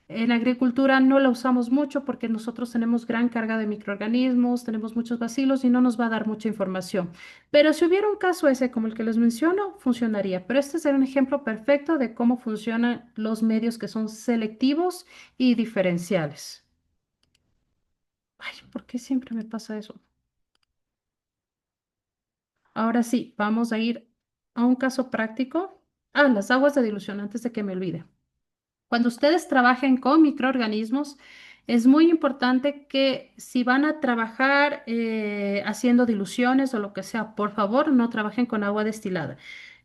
En agricultura no la usamos mucho porque nosotros tenemos gran carga de microorganismos, tenemos muchos bacilos y no nos va a dar mucha información. Pero si hubiera un caso ese como el que les menciono, funcionaría. Pero este es un ejemplo perfecto de cómo funcionan los medios que son selectivos y diferenciales. Ay, ¿por qué siempre me pasa eso? Ahora sí, vamos a ir a un caso práctico. Ah, las aguas de dilución, antes de que me olvide. Cuando ustedes trabajen con microorganismos, es muy importante que si van a trabajar haciendo diluciones o lo que sea, por favor, no trabajen con agua destilada.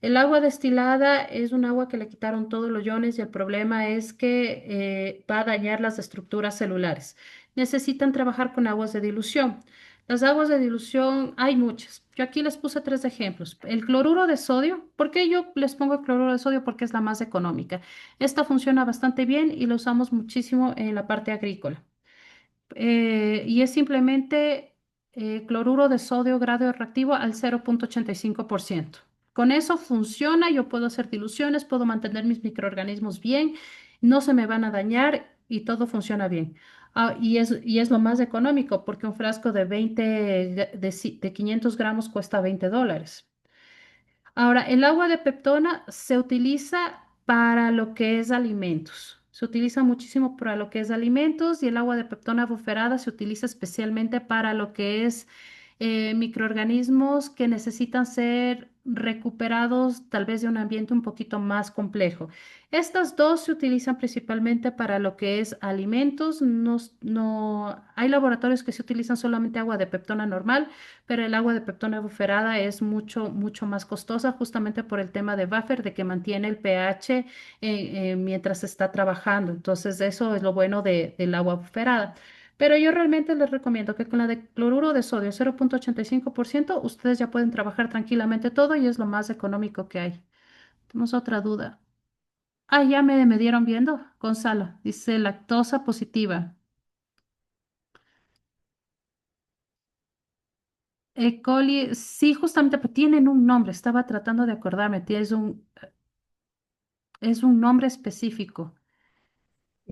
El agua destilada es un agua que le quitaron todos los iones y el problema es que va a dañar las estructuras celulares. Necesitan trabajar con aguas de dilución. Las aguas de dilución hay muchas. Yo aquí les puse tres ejemplos. El cloruro de sodio. ¿Por qué yo les pongo el cloruro de sodio? Porque es la más económica. Esta funciona bastante bien y la usamos muchísimo en la parte agrícola. Y es simplemente cloruro de sodio grado reactivo al 0,85%. Con eso funciona, yo puedo hacer diluciones, puedo mantener mis microorganismos bien, no se me van a dañar y todo funciona bien. Y es lo más económico porque un frasco de 20, de 500 gramos cuesta $20. Ahora, el agua de peptona se utiliza para lo que es alimentos. Se utiliza muchísimo para lo que es alimentos y el agua de peptona buferada se utiliza especialmente para lo que es microorganismos que necesitan ser recuperados tal vez de un ambiente un poquito más complejo. Estas dos se utilizan principalmente para lo que es alimentos. Hay laboratorios que se utilizan solamente agua de peptona normal, pero el agua de peptona buferada es mucho, mucho más costosa justamente por el tema de buffer, de que mantiene el pH mientras se está trabajando. Entonces, eso es lo bueno del agua buferada. Pero yo realmente les recomiendo que con la de cloruro de sodio 0,85% ustedes ya pueden trabajar tranquilamente todo y es lo más económico que hay. Tenemos otra duda. Ah, ya me dieron viendo, Gonzalo. Dice lactosa positiva. E. coli, sí, justamente, pero tienen un nombre. Estaba tratando de acordarme. Es un nombre específico.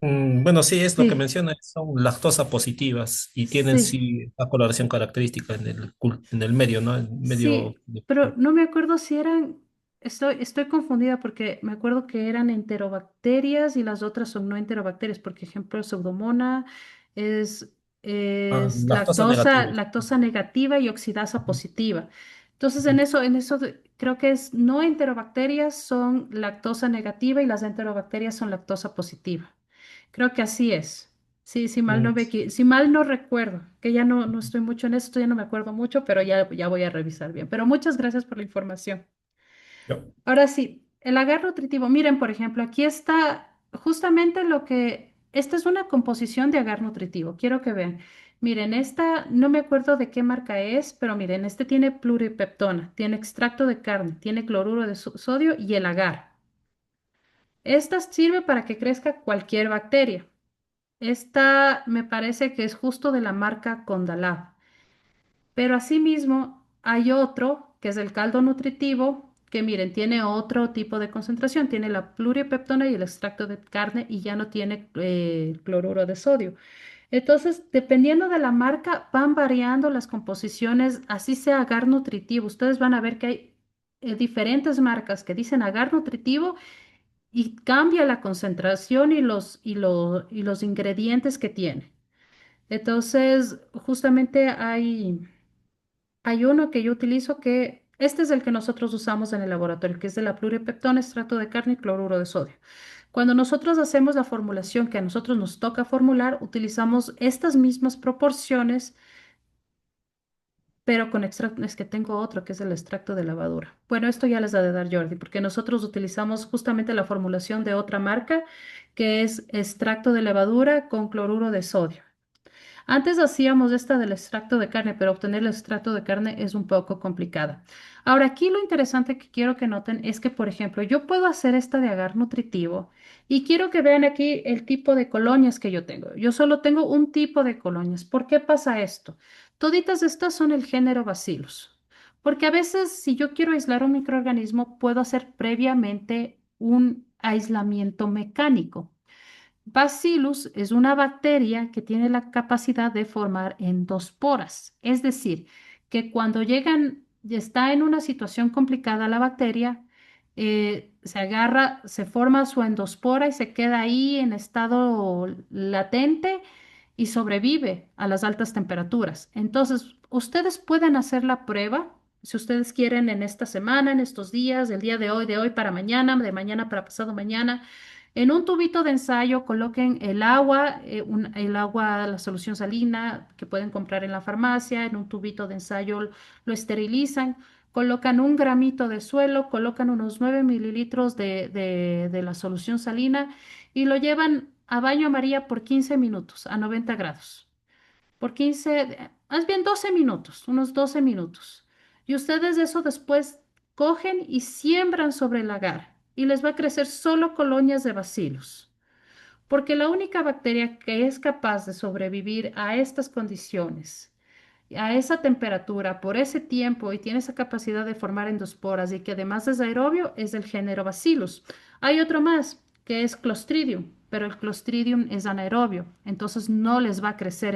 Bueno, sí, es lo que Sí, menciona, son lactosa positivas y tienen sí. sí una coloración característica en el medio, ¿no? En medio Sí, pero no me acuerdo si eran, estoy confundida porque me acuerdo que eran enterobacterias y las otras son no enterobacterias. Por ejemplo, Pseudomonas es, es lactosa lactosa, negativa. lactosa negativa y oxidasa Ujú, positiva. Entonces, en ujú. eso, en eso creo que es no enterobacterias son lactosa negativa y las enterobacterias son lactosa positiva. Creo que así es. Sí, Mm, si mal no recuerdo, que ya no estoy mucho en esto, ya no me acuerdo mucho, pero ya voy a revisar bien. Pero muchas gracias por la información. yo. Ahora sí, el agar nutritivo. Miren, por ejemplo, aquí está justamente esta es una composición de agar nutritivo. Quiero que vean. Miren, esta no me acuerdo de qué marca es, pero miren, este tiene pluripeptona, tiene extracto de carne, tiene cloruro de sodio y el agar. Esta sirve para que crezca cualquier bacteria. Esta me parece que es justo de la marca Condalab. Pero asimismo hay otro que es el caldo nutritivo, que miren, tiene otro tipo de concentración, tiene la pluripeptona y el extracto de carne y ya no tiene cloruro de sodio. Entonces, dependiendo de la marca, van variando las composiciones, así sea agar nutritivo. Ustedes van a ver que hay diferentes marcas que dicen agar nutritivo y cambia la concentración y los ingredientes que tiene. Entonces, justamente hay uno que yo utilizo que, este es el que nosotros usamos en el laboratorio, que es de la pluripeptona, extracto de carne y cloruro de sodio. Cuando nosotros hacemos la formulación que a nosotros nos toca formular, utilizamos estas mismas proporciones, pero con extracto, es que tengo otro que es el extracto de levadura. Bueno, esto ya les ha de dar Jordi, porque nosotros utilizamos justamente la formulación de otra marca, que es extracto de levadura con cloruro de sodio. Antes hacíamos esta del extracto de carne, pero obtener el extracto de carne es un poco complicada. Ahora, aquí lo interesante que quiero que noten es que, por ejemplo, yo puedo hacer esta de agar nutritivo y quiero que vean aquí el tipo de colonias que yo tengo. Yo solo tengo un tipo de colonias. ¿Por qué pasa esto? Toditas estas son el género Bacillus. Porque a veces, si yo quiero aislar un microorganismo, puedo hacer previamente un aislamiento mecánico. Bacillus es una bacteria que tiene la capacidad de formar endosporas, es decir, que cuando llegan, está en una situación complicada la bacteria, se agarra, se forma su endospora y se queda ahí en estado latente y sobrevive a las altas temperaturas. Entonces, ustedes pueden hacer la prueba, si ustedes quieren, en esta semana, en estos días, el día de hoy para mañana, de mañana para pasado mañana. En un tubito de ensayo coloquen el agua, el agua, la solución salina que pueden comprar en la farmacia, en un tubito de ensayo lo esterilizan, colocan un gramito de suelo, colocan unos 9 mililitros de la solución salina y lo llevan a baño María por 15 minutos a 90 grados. Por 15, más bien 12 minutos, unos 12 minutos. Y ustedes eso después cogen y siembran sobre el agar y les va a crecer solo colonias de bacilos. Porque la única bacteria que es capaz de sobrevivir a estas condiciones, a esa temperatura, por ese tiempo y tiene esa capacidad de formar endosporas y que además es aerobio, es del género Bacillus. Hay otro más, que es Clostridium, pero el Clostridium es anaerobio, entonces no les va a crecer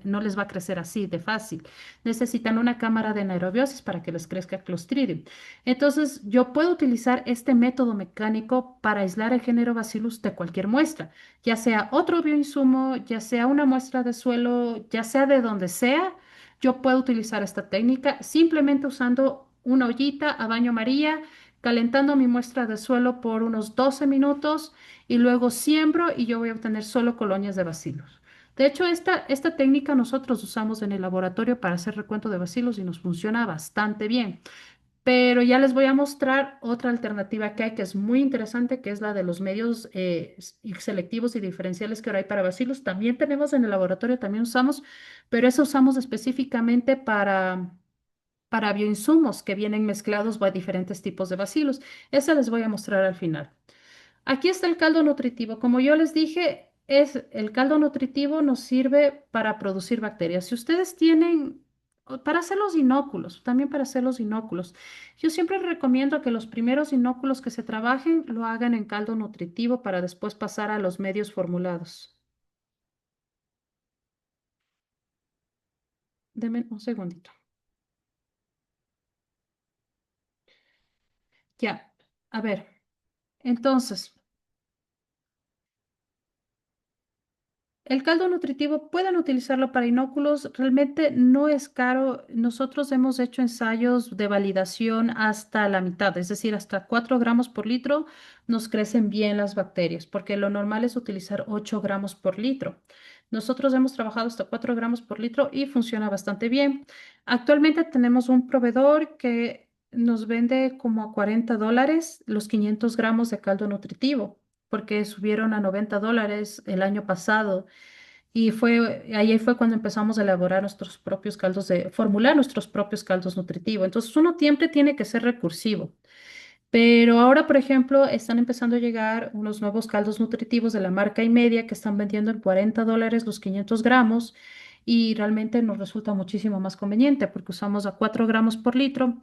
no les va a crecer así de fácil. Necesitan una cámara de anaerobiosis para que les crezca Clostridium. Entonces, yo puedo utilizar este método mecánico para aislar el género Bacillus de cualquier muestra, ya sea otro bioinsumo, ya sea una muestra de suelo, ya sea de donde sea. Yo puedo utilizar esta técnica simplemente usando una ollita a baño María, calentando mi muestra de suelo por unos 12 minutos y luego siembro y yo voy a obtener solo colonias de bacilos. De hecho, esta técnica nosotros usamos en el laboratorio para hacer recuento de bacilos y nos funciona bastante bien. Pero ya les voy a mostrar otra alternativa que hay que es muy interesante, que es la de los medios selectivos y diferenciales que ahora hay para bacilos. También tenemos en el laboratorio, también usamos, pero eso usamos específicamente para bioinsumos que vienen mezclados a diferentes tipos de bacilos. Esa les voy a mostrar al final. Aquí está el caldo nutritivo. Como yo les dije, el caldo nutritivo nos sirve para producir bacterias. Si ustedes tienen, para hacer los inóculos, también para hacer los inóculos, yo siempre recomiendo que los primeros inóculos que se trabajen lo hagan en caldo nutritivo para después pasar a los medios formulados. Denme un segundito. Ya, a ver, entonces. El caldo nutritivo pueden utilizarlo para inóculos, realmente no es caro. Nosotros hemos hecho ensayos de validación hasta la mitad, es decir, hasta 4 gramos por litro nos crecen bien las bacterias, porque lo normal es utilizar 8 gramos por litro. Nosotros hemos trabajado hasta 4 gramos por litro y funciona bastante bien. Actualmente tenemos un proveedor que nos vende como a $40 los 500 gramos de caldo nutritivo porque subieron a $90 el año pasado. Y ahí fue cuando empezamos a elaborar nuestros propios caldos formular nuestros propios caldos nutritivos. Entonces, uno siempre tiene que ser recursivo. Pero ahora, por ejemplo, están empezando a llegar unos nuevos caldos nutritivos de la marca y media que están vendiendo en $40 los 500 gramos y realmente nos resulta muchísimo más conveniente porque usamos a 4 gramos por litro.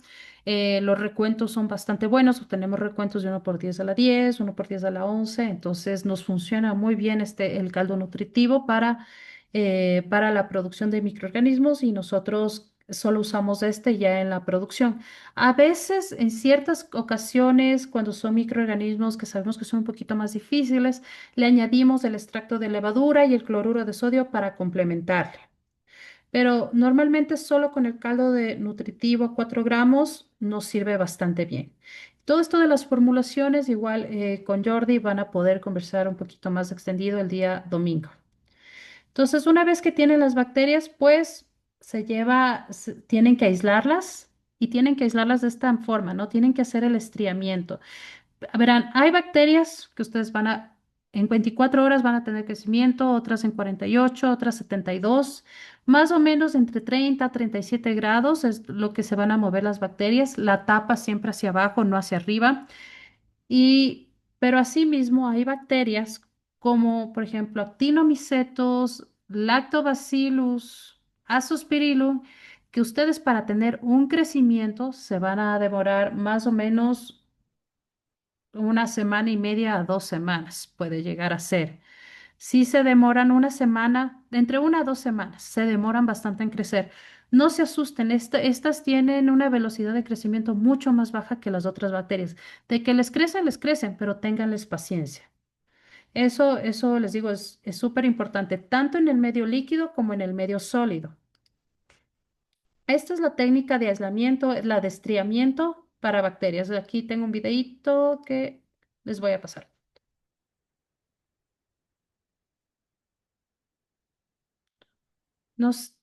Los recuentos son bastante buenos, obtenemos recuentos de 1 por 10 a la 10, 1 por 10 a la 11, entonces nos funciona muy bien el caldo nutritivo para la producción de microorganismos y nosotros solo usamos este ya en la producción. A veces, en ciertas ocasiones, cuando son microorganismos que sabemos que son un poquito más difíciles, le añadimos el extracto de levadura y el cloruro de sodio para complementarle. Pero normalmente solo con el caldo de nutritivo 4 gramos nos sirve bastante bien. Todo esto de las formulaciones, igual con Jordi van a poder conversar un poquito más extendido el día domingo. Entonces, una vez que tienen las bacterias, pues tienen que aislarlas y tienen que aislarlas de esta forma, ¿no? Tienen que hacer el estriamiento. Verán, hay bacterias que ustedes en 24 horas van a tener crecimiento, otras en 48, otras 72, más o menos entre 30 a 37 grados es lo que se van a mover las bacterias, la tapa siempre hacia abajo, no hacia arriba. Y, pero asimismo hay bacterias como, por ejemplo, actinomicetos, lactobacillus, azospirillum, que ustedes para tener un crecimiento se van a demorar más o menos una semana y media a 2 semanas, puede llegar a ser. Si se demoran una semana, entre 1 a 2 semanas, se demoran bastante en crecer. No se asusten, estas tienen una velocidad de crecimiento mucho más baja que las otras bacterias. De que les crecen, pero ténganles paciencia. Eso les digo, es súper importante, tanto en el medio líquido como en el medio sólido. Esta es la técnica de aislamiento, la de estriamiento para bacterias. Aquí tengo un videíto que les voy a pasar. Nos,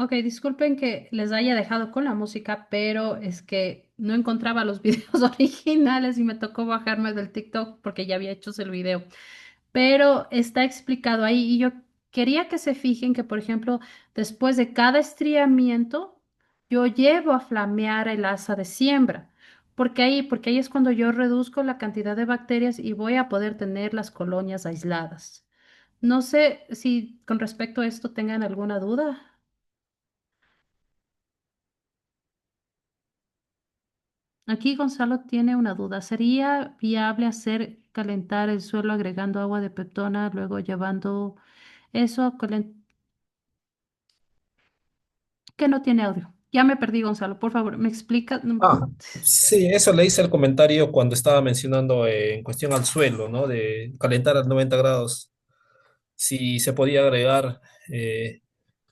Ok, disculpen que les haya dejado con la música, pero es que no encontraba los videos originales y me tocó bajarme del TikTok porque ya había hecho el video. Pero está explicado ahí y yo quería que se fijen que, por ejemplo, después de cada estriamiento, yo llevo a flamear el asa de siembra. Porque ahí es cuando yo reduzco la cantidad de bacterias y voy a poder tener las colonias aisladas. No sé si con respecto a esto tengan alguna duda. Aquí Gonzalo tiene una duda. ¿Sería viable hacer calentar el suelo agregando agua de peptona, luego llevando eso a que no tiene audio? Ya me perdí, Gonzalo. Por favor, ¿me explica? Ah, sí, eso le hice el comentario cuando estaba mencionando en cuestión al suelo, ¿no? De calentar a 90 grados. Si se podía agregar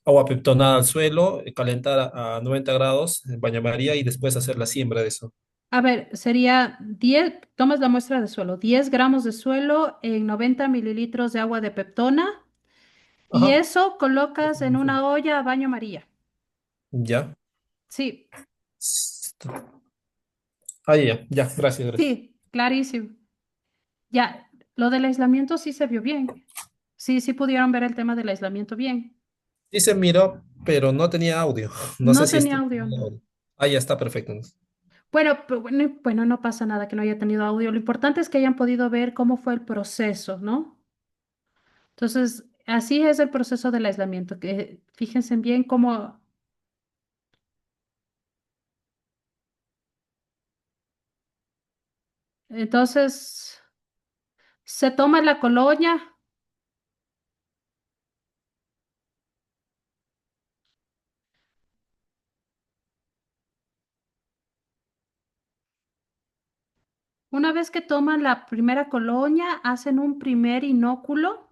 agua peptonada al suelo, calentar a 90 grados en baño María y después hacer la siembra de eso. A ver, sería 10. Tomas la muestra de suelo, 10 gramos de suelo en 90 mililitros de agua de peptona y Ajá. eso colocas en una olla a baño María. Ya. Sí, Ahí ya, ya, gracias, gracias. sí, clarísimo. Ya, lo del aislamiento sí se vio bien. Sí, sí pudieron ver el tema del aislamiento bien. Sí se miró, pero no tenía audio. No sé No si tenía esto audio, tenía no. audio. Ah, ya está perfecto. Bueno, no pasa nada que no haya tenido audio. Lo importante es que hayan podido ver cómo fue el proceso, ¿no? Entonces, así es el proceso del aislamiento, que fíjense bien cómo, Entonces, se toma la colonia. Una vez que toman la primera colonia, hacen un primer inóculo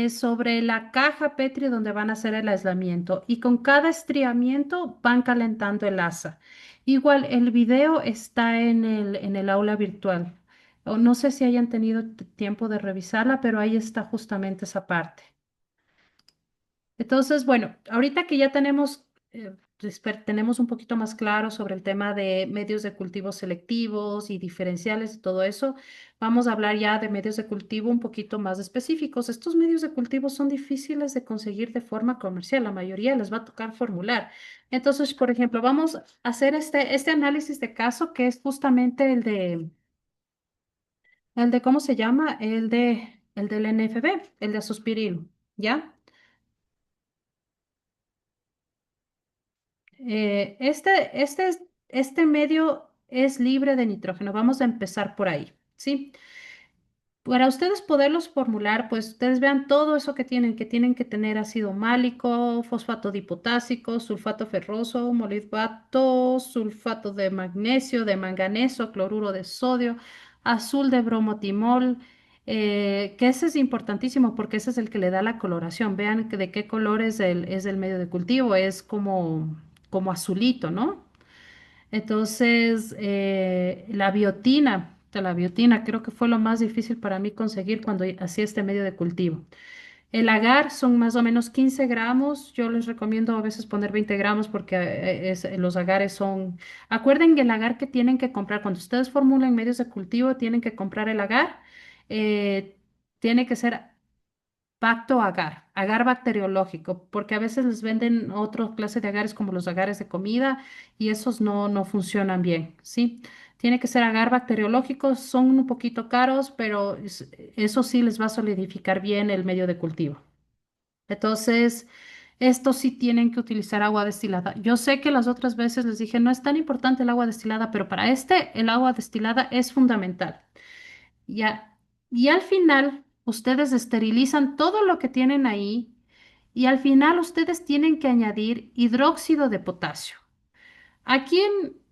sobre la caja Petri donde van a hacer el aislamiento y con cada estriamiento van calentando el asa. Igual el video está en el aula virtual. O no sé si hayan tenido tiempo de revisarla, pero ahí está justamente esa parte. Entonces, bueno, ahorita que ya tenemos, tenemos un poquito más claro sobre el tema de medios de cultivo selectivos y diferenciales y todo eso, vamos a hablar ya de medios de cultivo un poquito más específicos. Estos medios de cultivo son difíciles de conseguir de forma comercial, la mayoría les va a tocar formular. Entonces, por ejemplo, vamos a hacer este análisis de caso que es justamente ¿cómo se llama? El del NFB, el de azospirilo, ¿ya? Este medio es libre de nitrógeno. Vamos a empezar por ahí, ¿sí? Para ustedes poderlos formular, pues ustedes vean todo eso que tienen que tener ácido málico, fosfato dipotásico, sulfato ferroso, molibdato, sulfato de magnesio, de manganeso, cloruro de sodio, azul de bromotimol, que ese es importantísimo porque ese es el que le da la coloración. Vean de qué color es el medio de cultivo, es como azulito, ¿no? Entonces, la biotina creo que fue lo más difícil para mí conseguir cuando hacía este medio de cultivo. El agar son más o menos 15 gramos. Yo les recomiendo a veces poner 20 gramos porque los agares son... Acuerden que el agar que tienen que comprar, cuando ustedes formulan medios de cultivo, tienen que comprar el agar. Tiene que ser pacto agar, agar bacteriológico, porque a veces les venden otra clase de agares como los agares de comida y esos no funcionan bien, ¿sí? Tiene que ser agar bacteriológico, son un poquito caros, pero eso sí les va a solidificar bien el medio de cultivo. Entonces, estos sí tienen que utilizar agua destilada. Yo sé que las otras veces les dije, no es tan importante el agua destilada, pero para este, el agua destilada es fundamental. Ya. Y al final, ustedes esterilizan todo lo que tienen ahí y al final ustedes tienen que añadir hidróxido de potasio. Aquí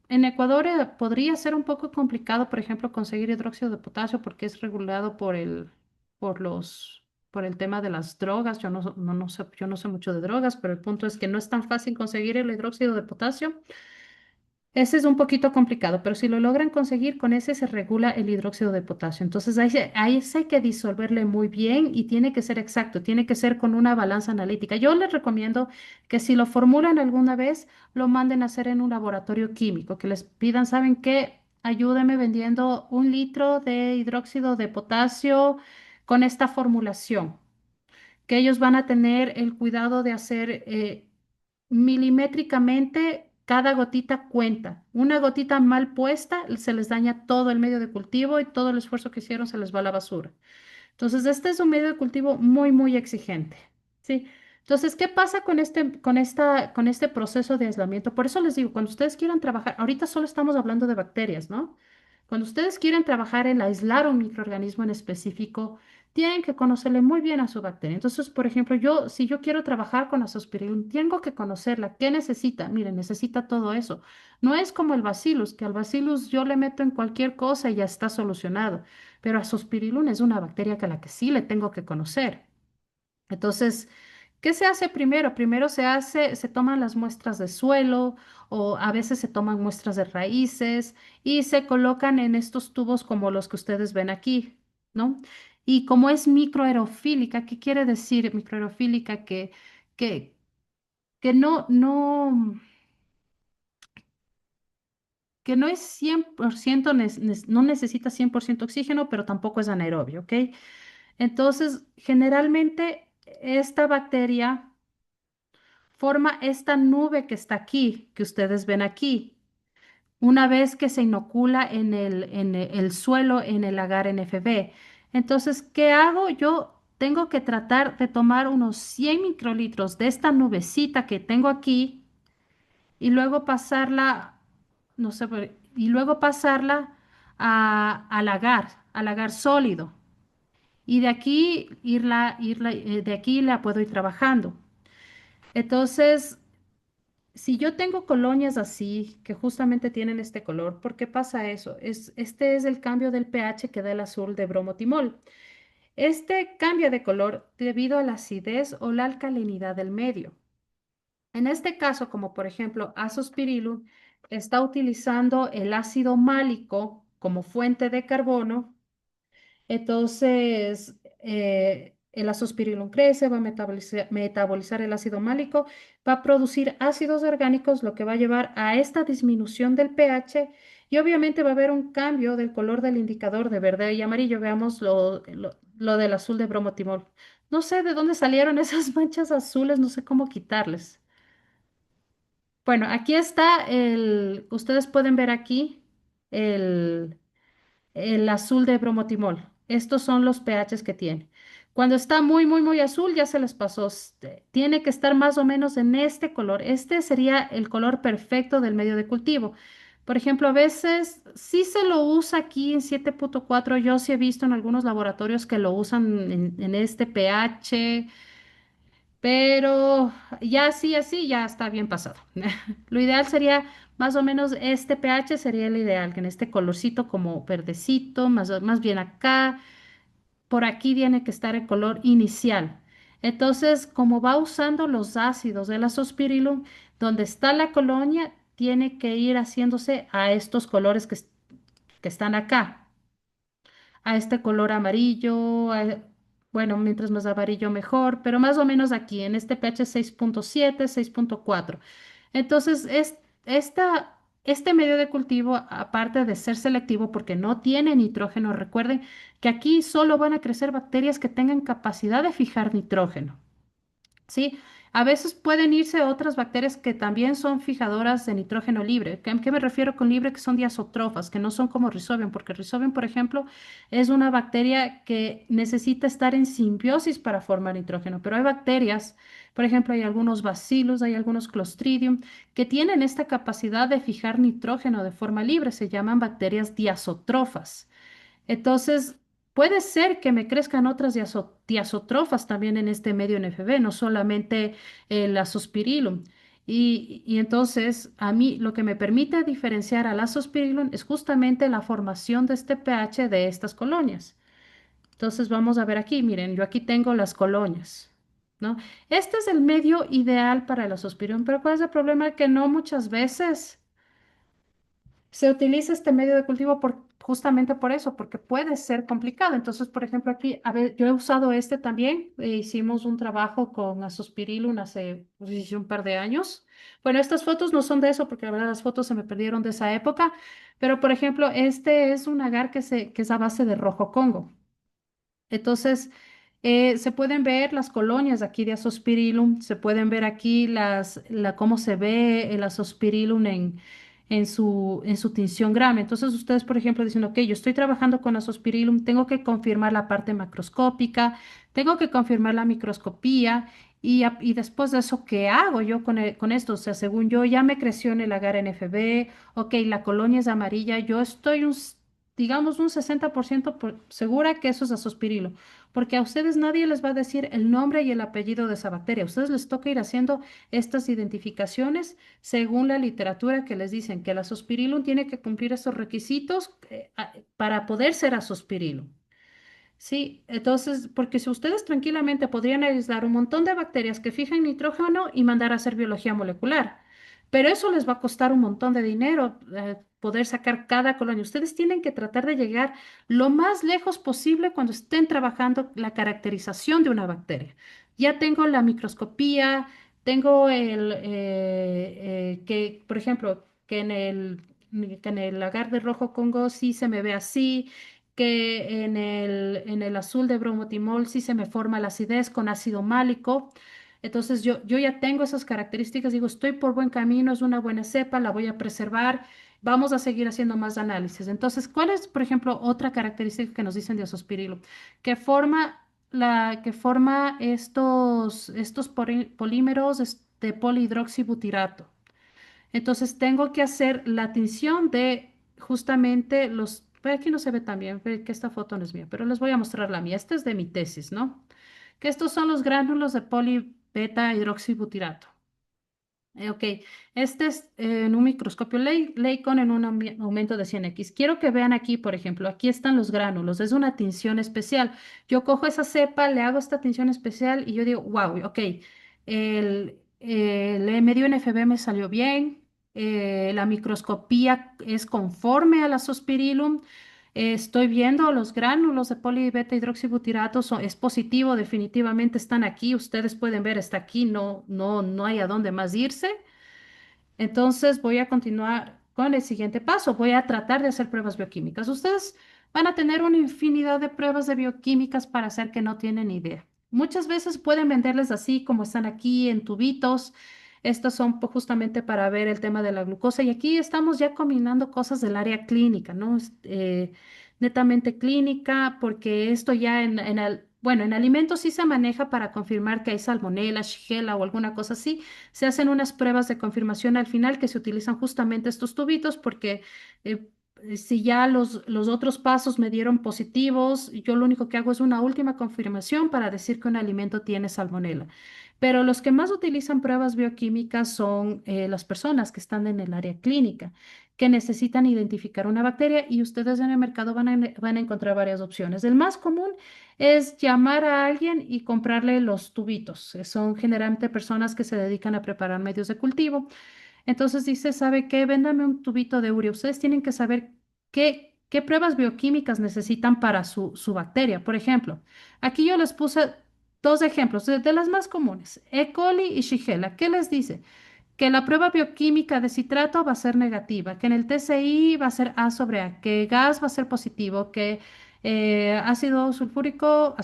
en Ecuador podría ser un poco complicado, por ejemplo, conseguir hidróxido de potasio porque es regulado por por el tema de las drogas. No sé, yo no sé mucho de drogas, pero el punto es que no es tan fácil conseguir el hidróxido de potasio. Ese es un poquito complicado, pero si lo logran conseguir, con ese se regula el hidróxido de potasio. Entonces, ahí sí hay que disolverle muy bien y tiene que ser exacto, tiene que ser con una balanza analítica. Yo les recomiendo que si lo formulan alguna vez, lo manden a hacer en un laboratorio químico, que les pidan, ¿saben qué? Ayúdeme vendiendo 1 litro de hidróxido de potasio con esta formulación que ellos van a tener el cuidado de hacer milimétricamente, cada gotita cuenta. Una gotita mal puesta se les daña todo el medio de cultivo y todo el esfuerzo que hicieron se les va a la basura. Entonces, este es un medio de cultivo muy exigente, ¿sí? Entonces, ¿qué pasa con con este proceso de aislamiento? Por eso les digo, cuando ustedes quieran trabajar, ahorita solo estamos hablando de bacterias, ¿no? Cuando ustedes quieren trabajar en aislar un microorganismo en específico, tienen que conocerle muy bien a su bacteria. Entonces, por ejemplo, si yo quiero trabajar con Azospirillum, tengo que conocerla. ¿Qué necesita? Miren, necesita todo eso. No es como el Bacillus, que al Bacillus yo le meto en cualquier cosa y ya está solucionado. Pero Azospirillum es una bacteria que a la que sí le tengo que conocer. Entonces, ¿qué se hace primero? Primero se toman las muestras de suelo o a veces se toman muestras de raíces y se colocan en estos tubos como los que ustedes ven aquí, ¿no? Y como es microaerofílica, ¿qué quiere decir microaerofílica? Que, que que no es 100%, no necesita 100% oxígeno, pero tampoco es anaerobio, ¿ok? Entonces, generalmente esta bacteria forma esta nube que está aquí, que ustedes ven aquí, una vez que se inocula en el suelo, en el agar NFB. Entonces, ¿qué hago? Yo tengo que tratar de tomar unos 100 microlitros de esta nubecita que tengo aquí y luego pasarla, no sé, y luego pasarla al agar sólido. Y de aquí de aquí la puedo ir trabajando. Entonces, si yo tengo colonias así, que justamente tienen este color, ¿por qué pasa eso? Este es el cambio del pH que da el azul de bromotimol. Este cambia de color debido a la acidez o la alcalinidad del medio. En este caso, como por ejemplo Azospirillum, está utilizando el ácido málico como fuente de carbono. Entonces, el azospirillum crece, va a metabolizar el ácido málico, va a producir ácidos orgánicos, lo que va a llevar a esta disminución del pH y obviamente va a haber un cambio del color del indicador de verde y amarillo. Veamos lo del azul de bromotimol. No sé de dónde salieron esas manchas azules, no sé cómo quitarles. Bueno, aquí está ustedes pueden ver aquí el el azul de bromotimol. Estos son los pHs que tiene. Cuando está muy, muy, muy azul, ya se les pasó. Tiene que estar más o menos en este color. Este sería el color perfecto del medio de cultivo. Por ejemplo, a veces sí se lo usa aquí en 7.4. Yo sí he visto en algunos laboratorios que lo usan en este pH, pero ya sí, así ya está bien pasado. Lo ideal sería más o menos este pH sería el ideal, que en este colorcito como verdecito, más bien acá, por aquí tiene que estar el color inicial. Entonces, como va usando los ácidos del azospirillum, donde está la colonia, tiene que ir haciéndose a estos colores que están acá a este color amarillo, bueno, mientras más amarillo mejor, pero más o menos aquí, en este pH 6.7, 6.4. Entonces, este medio de cultivo, aparte de ser selectivo porque no tiene nitrógeno, recuerden que aquí solo van a crecer bacterias que tengan capacidad de fijar nitrógeno. ¿Sí? A veces pueden irse otras bacterias que también son fijadoras de nitrógeno libre. ¿Qué me refiero con libre? Que son diazotrofas, que no son como Rhizobium, porque Rhizobium, por ejemplo, es una bacteria que necesita estar en simbiosis para formar nitrógeno, pero hay bacterias, por ejemplo, hay algunos Bacillus, hay algunos Clostridium, que tienen esta capacidad de fijar nitrógeno de forma libre, se llaman bacterias diazotrofas. Entonces, puede ser que me crezcan otras diazotrofas también en este medio NFB, no solamente el Azospirillum. Y entonces, a mí lo que me permite diferenciar al Azospirillum es justamente la formación de este pH de estas colonias. Entonces, vamos a ver aquí, miren, yo aquí tengo las colonias, ¿no? Este es el medio ideal para el Azospirillum, pero ¿cuál es el problema? Que no muchas veces se utiliza este medio de cultivo justamente por eso, porque puede ser complicado. Entonces, por ejemplo, aquí, a ver, yo he usado este también. Hicimos un trabajo con Azospirillum hace pues, hice un par de años. Bueno, estas fotos no son de eso, porque la verdad las fotos se me perdieron de esa época. Pero, por ejemplo, este es un agar que es a base de rojo Congo. Entonces, se pueden ver las colonias aquí de Azospirillum, se pueden ver aquí cómo se ve el Azospirillum en su tinción grame. Entonces, ustedes, por ejemplo, dicen, ok, yo estoy trabajando con Azospirillum, tengo que confirmar la parte macroscópica, tengo que confirmar la microscopía y después de eso, ¿qué hago yo con esto? O sea, según yo, ya me creció en el agar NFB, ok, la colonia es amarilla, yo estoy digamos un 60% segura que eso es azospirilo, porque a ustedes nadie les va a decir el nombre y el apellido de esa bacteria. A ustedes les toca ir haciendo estas identificaciones según la literatura que les dicen que el azospirillum tiene que cumplir esos requisitos para poder ser azospirillum. Sí, entonces, porque si ustedes tranquilamente podrían aislar un montón de bacterias que fijan nitrógeno y mandar a hacer biología molecular, pero eso les va a costar un montón de dinero, poder sacar cada colonia. Ustedes tienen que tratar de llegar lo más lejos posible cuando estén trabajando la caracterización de una bacteria. Ya tengo la microscopía, tengo por ejemplo, que en el lagar de rojo Congo sí se me ve así que en el azul de bromotimol sí se me forma la acidez con ácido málico. Entonces yo ya tengo esas características, digo, estoy por buen camino, es una buena cepa, la voy a preservar, vamos a seguir haciendo más análisis. Entonces, ¿cuál es, por ejemplo, otra característica que nos dicen de azospirilo? Que forma, que forma estos polímeros de polihidroxibutirato. Entonces tengo que hacer la tinción de justamente Pero aquí no se ve tan bien, ve que esta foto no es mía, pero les voy a mostrar la mía. Esta es de mi tesis, ¿no? Que estos son los gránulos de polibeta hidroxibutirato. Ok, este es en un microscopio Leica en un aumento de 100x. Quiero que vean aquí, por ejemplo, aquí están los gránulos, es una tinción especial. Yo cojo esa cepa, le hago esta tinción especial y yo digo, wow, ok, el medio NFB me salió bien, la microscopía es conforme a la Zospirillum. Estoy viendo los gránulos de polibeta hidroxibutirato, es positivo, definitivamente están aquí. Ustedes pueden ver, está aquí, no hay a dónde más irse. Entonces voy a continuar con el siguiente paso. Voy a tratar de hacer pruebas bioquímicas. Ustedes van a tener una infinidad de pruebas de bioquímicas para hacer que no tienen idea. Muchas veces pueden venderles así como están aquí en tubitos. Estas son justamente para ver el tema de la glucosa. Y aquí estamos ya combinando cosas del área clínica, ¿no? Netamente clínica, porque esto ya bueno, en alimentos sí se maneja para confirmar que hay salmonela, shigella o alguna cosa así. Se hacen unas pruebas de confirmación al final que se utilizan justamente estos tubitos porque si ya los otros pasos me dieron positivos, yo lo único que hago es una última confirmación para decir que un alimento tiene salmonela. Pero los que más utilizan pruebas bioquímicas son las personas que están en el área clínica, que necesitan identificar una bacteria y ustedes en el mercado van a encontrar varias opciones. El más común es llamar a alguien y comprarle los tubitos. Son generalmente personas que se dedican a preparar medios de cultivo. Entonces dice, ¿sabe qué? Véndame un tubito de urea. Ustedes tienen que saber qué pruebas bioquímicas necesitan para su bacteria. Por ejemplo, aquí yo les puse dos ejemplos de las más comunes, E. coli y Shigella. ¿Qué les dice? Que la prueba bioquímica de citrato va a ser negativa, que en el TCI va a ser A sobre A, que gas va a ser positivo, que ácido sulfúrico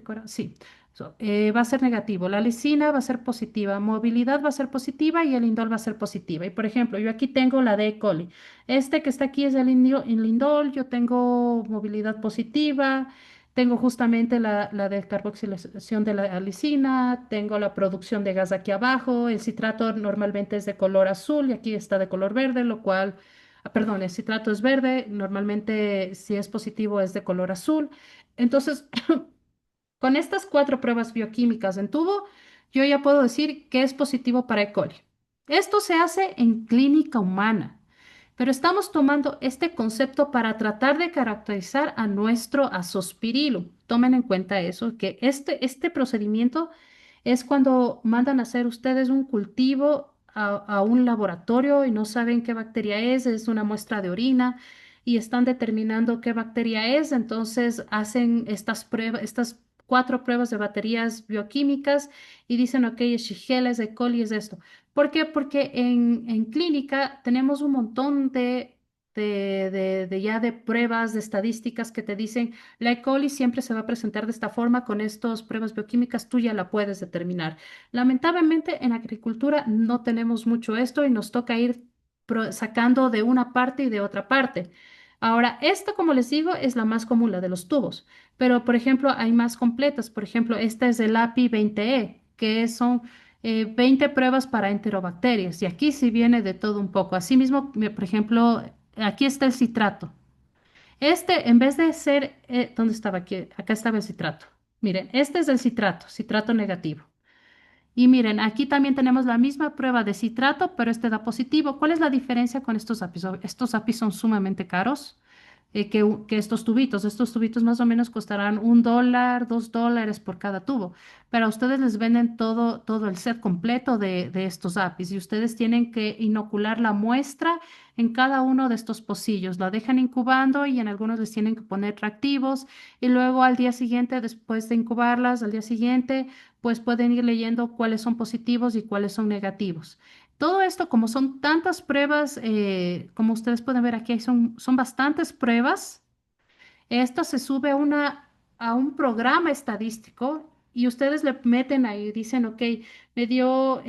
era, sí, va a ser negativo, la lisina va a ser positiva, movilidad va a ser positiva y el indol va a ser positiva. Y por ejemplo, yo aquí tengo la de E. coli. Este que está aquí es el indol, yo tengo movilidad positiva. Tengo justamente la descarboxilación de la lisina, tengo la producción de gas aquí abajo, el citrato normalmente es de color azul y aquí está de color verde, lo cual, perdón, el citrato es verde, normalmente si es positivo es de color azul. Entonces, con estas cuatro pruebas bioquímicas en tubo, yo ya puedo decir que es positivo para E. coli. Esto se hace en clínica humana. Pero estamos tomando este concepto para tratar de caracterizar a nuestro Azospirillum. Tomen en cuenta eso, que este procedimiento es cuando mandan a hacer ustedes un cultivo a un laboratorio y no saben qué bacteria es una muestra de orina y están determinando qué bacteria es, entonces hacen estas pruebas, estas cuatro pruebas de baterías bioquímicas y dicen, ok, es Shigella, es E. coli, es esto. ¿Por qué? Porque en clínica tenemos un montón de pruebas, de estadísticas que te dicen la E. coli siempre se va a presentar de esta forma, con estas pruebas bioquímicas tú ya la puedes determinar. Lamentablemente en agricultura no tenemos mucho esto y nos toca ir sacando de una parte y de otra parte. Ahora, esta, como les digo, es la más común, la de los tubos, pero por ejemplo hay más completas. Por ejemplo, esta es el API 20E, que son 20 pruebas para enterobacterias y aquí sí viene de todo un poco. Asimismo, por ejemplo, aquí está el citrato. Este, en vez de ser, ¿dónde estaba aquí? Acá estaba el citrato. Miren, este es el citrato, citrato negativo. Y miren, aquí también tenemos la misma prueba de citrato, pero este da positivo. ¿Cuál es la diferencia con estos APIs? Estos APIs son sumamente caros que estos tubitos. Estos tubitos más o menos costarán $1, $2 por cada tubo. Pero a ustedes les venden todo el set completo de estos APIs y ustedes tienen que inocular la muestra en cada uno de estos pocillos. La dejan incubando y en algunos les tienen que poner reactivos y luego al día siguiente, después de incubarlas, al día siguiente, pues pueden ir leyendo cuáles son positivos y cuáles son negativos. Todo esto, como son tantas pruebas, como ustedes pueden ver aquí, son bastantes pruebas. Esto se sube a un programa estadístico y ustedes le meten ahí, dicen, ok, me dio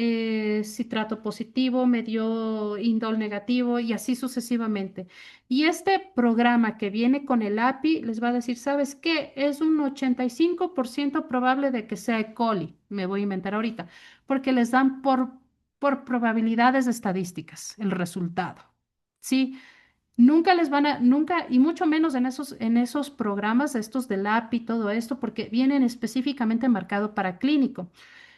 citrato positivo, me dio indol negativo y así sucesivamente. Y este programa que viene con el API les va a decir, ¿sabes qué? Es un 85% probable de que sea E. coli, me voy a inventar ahorita, porque les dan por probabilidades estadísticas el resultado. ¿Sí? Nunca les van a, nunca, y mucho menos en esos programas, estos del API y todo esto, porque vienen específicamente marcado para clínico.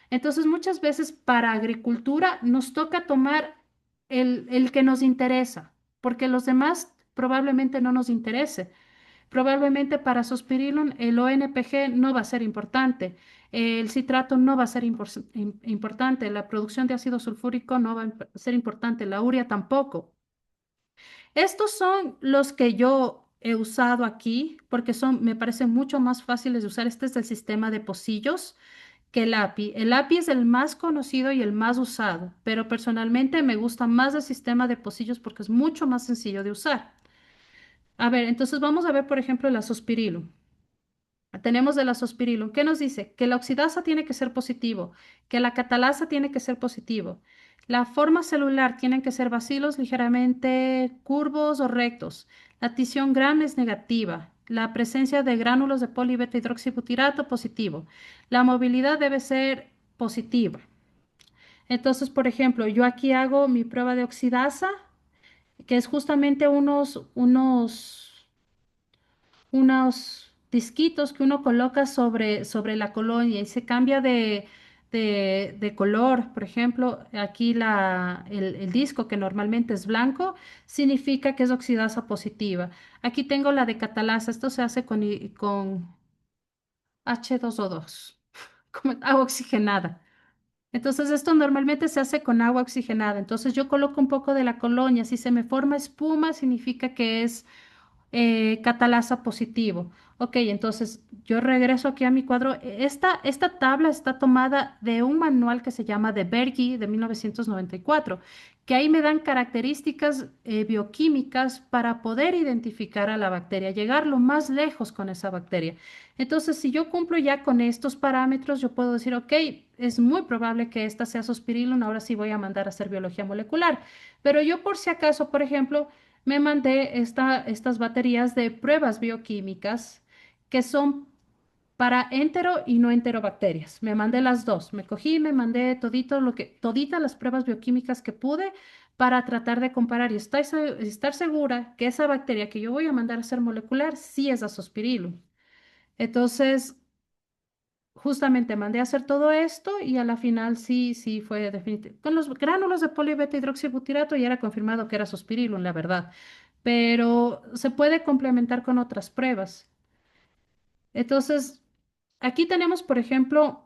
Entonces, muchas veces para agricultura nos toca tomar el que nos interesa, porque los demás probablemente no nos interese. Probablemente para Sospirillum el ONPG no va a ser importante, el citrato no va a ser importante, la producción de ácido sulfúrico no va a ser importante, la urea tampoco. Estos son los que yo he usado aquí porque son, me parecen mucho más fáciles de usar. Este es el sistema de pocillos que el API. El API es el más conocido y el más usado, pero personalmente me gusta más el sistema de pocillos porque es mucho más sencillo de usar. A ver, entonces vamos a ver, por ejemplo, el azospirilo. Tenemos el azospirilo. ¿Qué nos dice? Que la oxidasa tiene que ser positivo, que la catalasa tiene que ser positivo. La forma celular tienen que ser bacilos ligeramente curvos o rectos. La tisión gram es negativa. La presencia de gránulos de polibeta hidroxibutirato positivo. La movilidad debe ser positiva. Entonces, por ejemplo, yo aquí hago mi prueba de oxidasa, que es justamente unos disquitos que uno coloca sobre la colonia y se cambia de color. Por ejemplo, aquí el disco, que normalmente es blanco, significa que es oxidasa positiva. Aquí tengo la de catalasa. Esto se hace con H2O2, como agua oxigenada. Entonces, esto normalmente se hace con agua oxigenada. Entonces, yo coloco un poco de la colonia. Si se me forma espuma, significa que es catalasa positivo. Ok, entonces yo regreso aquí a mi cuadro. Esta tabla está tomada de un manual que se llama de Bergy de 1994, que ahí me dan características bioquímicas para poder identificar a la bacteria, llegar lo más lejos con esa bacteria. Entonces, si yo cumplo ya con estos parámetros, yo puedo decir, ok, es muy probable que esta sea Sospirillum, ahora sí voy a mandar a hacer biología molecular. Pero yo por si acaso, por ejemplo, me mandé estas baterías de pruebas bioquímicas que son para entero y no enterobacterias. Me mandé las dos. Me cogí, me mandé toditas las pruebas bioquímicas que pude para tratar de comparar y estar segura que esa bacteria que yo voy a mandar a hacer molecular sí es Azospirillum. Entonces, justamente mandé a hacer todo esto y a la final sí, sí fue definitivo. Con los gránulos de polibeta hidroxibutirato ya era confirmado que era Sospirillum, la verdad, pero se puede complementar con otras pruebas. Entonces, aquí tenemos, por ejemplo,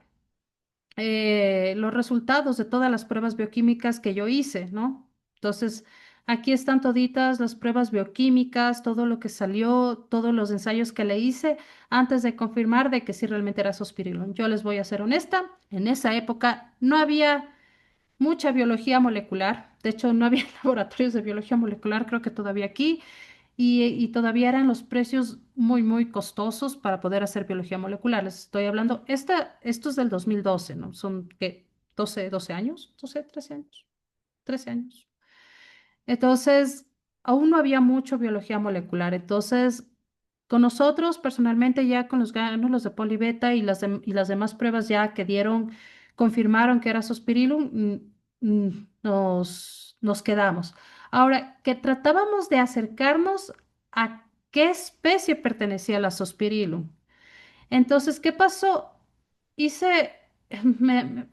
los resultados de todas las pruebas bioquímicas que yo hice, ¿no? Entonces, aquí están toditas las pruebas bioquímicas, todo lo que salió, todos los ensayos que le hice antes de confirmar de que sí realmente era Sospirillum. Yo les voy a ser honesta, en esa época no había mucha biología molecular, de hecho no había laboratorios de biología molecular, creo que todavía aquí y todavía eran los precios muy, muy costosos para poder hacer biología molecular. Les estoy hablando, esto es del 2012, ¿no? Son, ¿qué? 12 años, 12, 13 años, 13 años. Entonces, aún no había mucho biología molecular. Entonces, con nosotros, personalmente, ya con los gránulos de polibeta y las demás pruebas ya que dieron, confirmaron que era Sospirillum, nos quedamos. Ahora, que tratábamos de acercarnos a qué especie pertenecía la Sospirillum. Entonces, ¿qué pasó? Hice,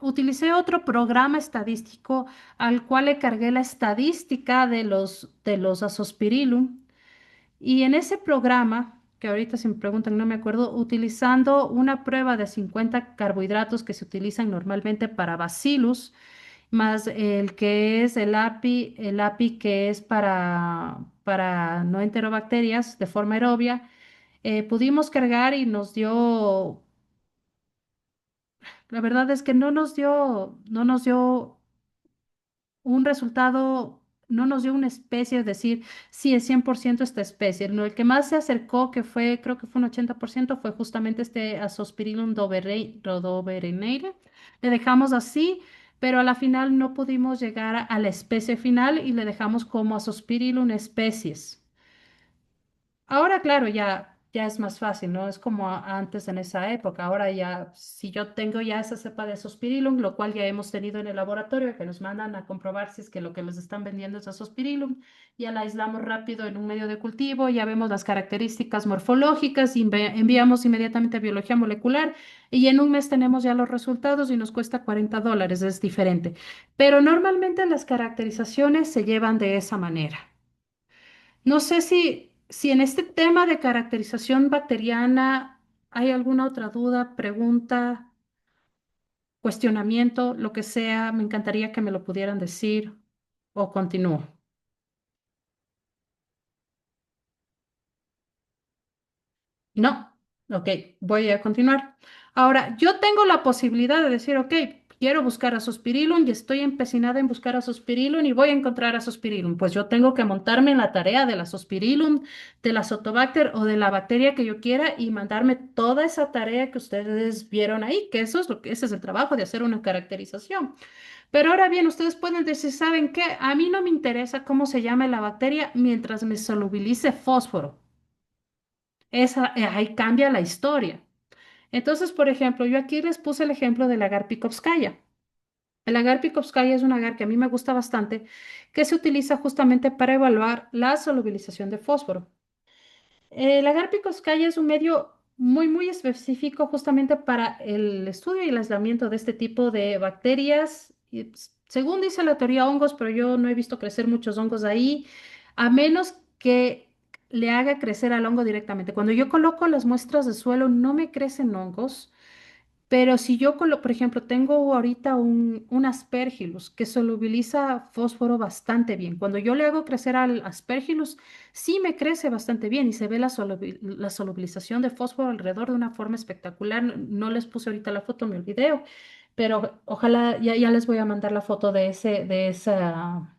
utilicé otro programa estadístico al cual le cargué la estadística de los Azospirillum. Y en ese programa, que ahorita si me preguntan no me acuerdo, utilizando una prueba de 50 carbohidratos que se utilizan normalmente para Bacillus, más el que es el API que es para no enterobacterias de forma aerobia, pudimos cargar y nos dio, la verdad es que no nos dio un resultado, no nos dio una especie, es decir, sí es 100% esta especie. No, el que más se acercó, que fue, creo que fue un 80%, fue justamente este Azospirillum rhodoberenaire. Le dejamos así, pero a la final no pudimos llegar a la especie final y le dejamos como Azospirillum especies. Ahora, claro, ya. ya es más fácil, ¿no? Es como antes en esa época. Ahora ya, si yo tengo ya esa cepa de Azospirillum, lo cual ya hemos tenido en el laboratorio, que nos mandan a comprobar si es que lo que les están vendiendo es Azospirillum, ya la aislamos rápido en un medio de cultivo, ya vemos las características morfológicas, enviamos inmediatamente a biología molecular y en un mes tenemos ya los resultados y nos cuesta $40, es diferente. Pero normalmente las caracterizaciones se llevan de esa manera. No sé si en este tema de caracterización bacteriana hay alguna otra duda, pregunta, cuestionamiento, lo que sea. Me encantaría que me lo pudieran decir o continúo. No, ok, voy a continuar. Ahora, yo tengo la posibilidad de decir, ok, quiero buscar a Azospirillum y estoy empecinada en buscar a Azospirillum y voy a encontrar a Azospirillum. Pues yo tengo que montarme en la tarea del Azospirillum, de la Azotobacter o de la bacteria que yo quiera y mandarme toda esa tarea que ustedes vieron ahí, que eso es lo que ese es el trabajo de hacer una caracterización. Pero ahora bien, ustedes pueden decir, ¿saben qué? A mí no me interesa cómo se llama la bacteria mientras me solubilice fósforo. Ahí cambia la historia. Entonces, por ejemplo, yo aquí les puse el ejemplo del agar pikovskaya. El agar pikovskaya es un agar que a mí me gusta bastante, que se utiliza justamente para evaluar la solubilización de fósforo. El agar pikovskaya es un medio muy específico justamente para el estudio y el aislamiento de este tipo de bacterias. Y, pues, según dice la teoría hongos, pero yo no he visto crecer muchos hongos ahí, a menos que le haga crecer al hongo directamente. Cuando yo coloco las muestras de suelo, no me crecen hongos. Pero si yo, por ejemplo, tengo ahorita un Aspergillus que solubiliza fósforo bastante bien. Cuando yo le hago crecer al Aspergillus, sí me crece bastante bien y se ve la solubilización de fósforo alrededor de una forma espectacular. No les puse ahorita la foto, me olvidé, pero ojalá ya les voy a mandar la foto de esa.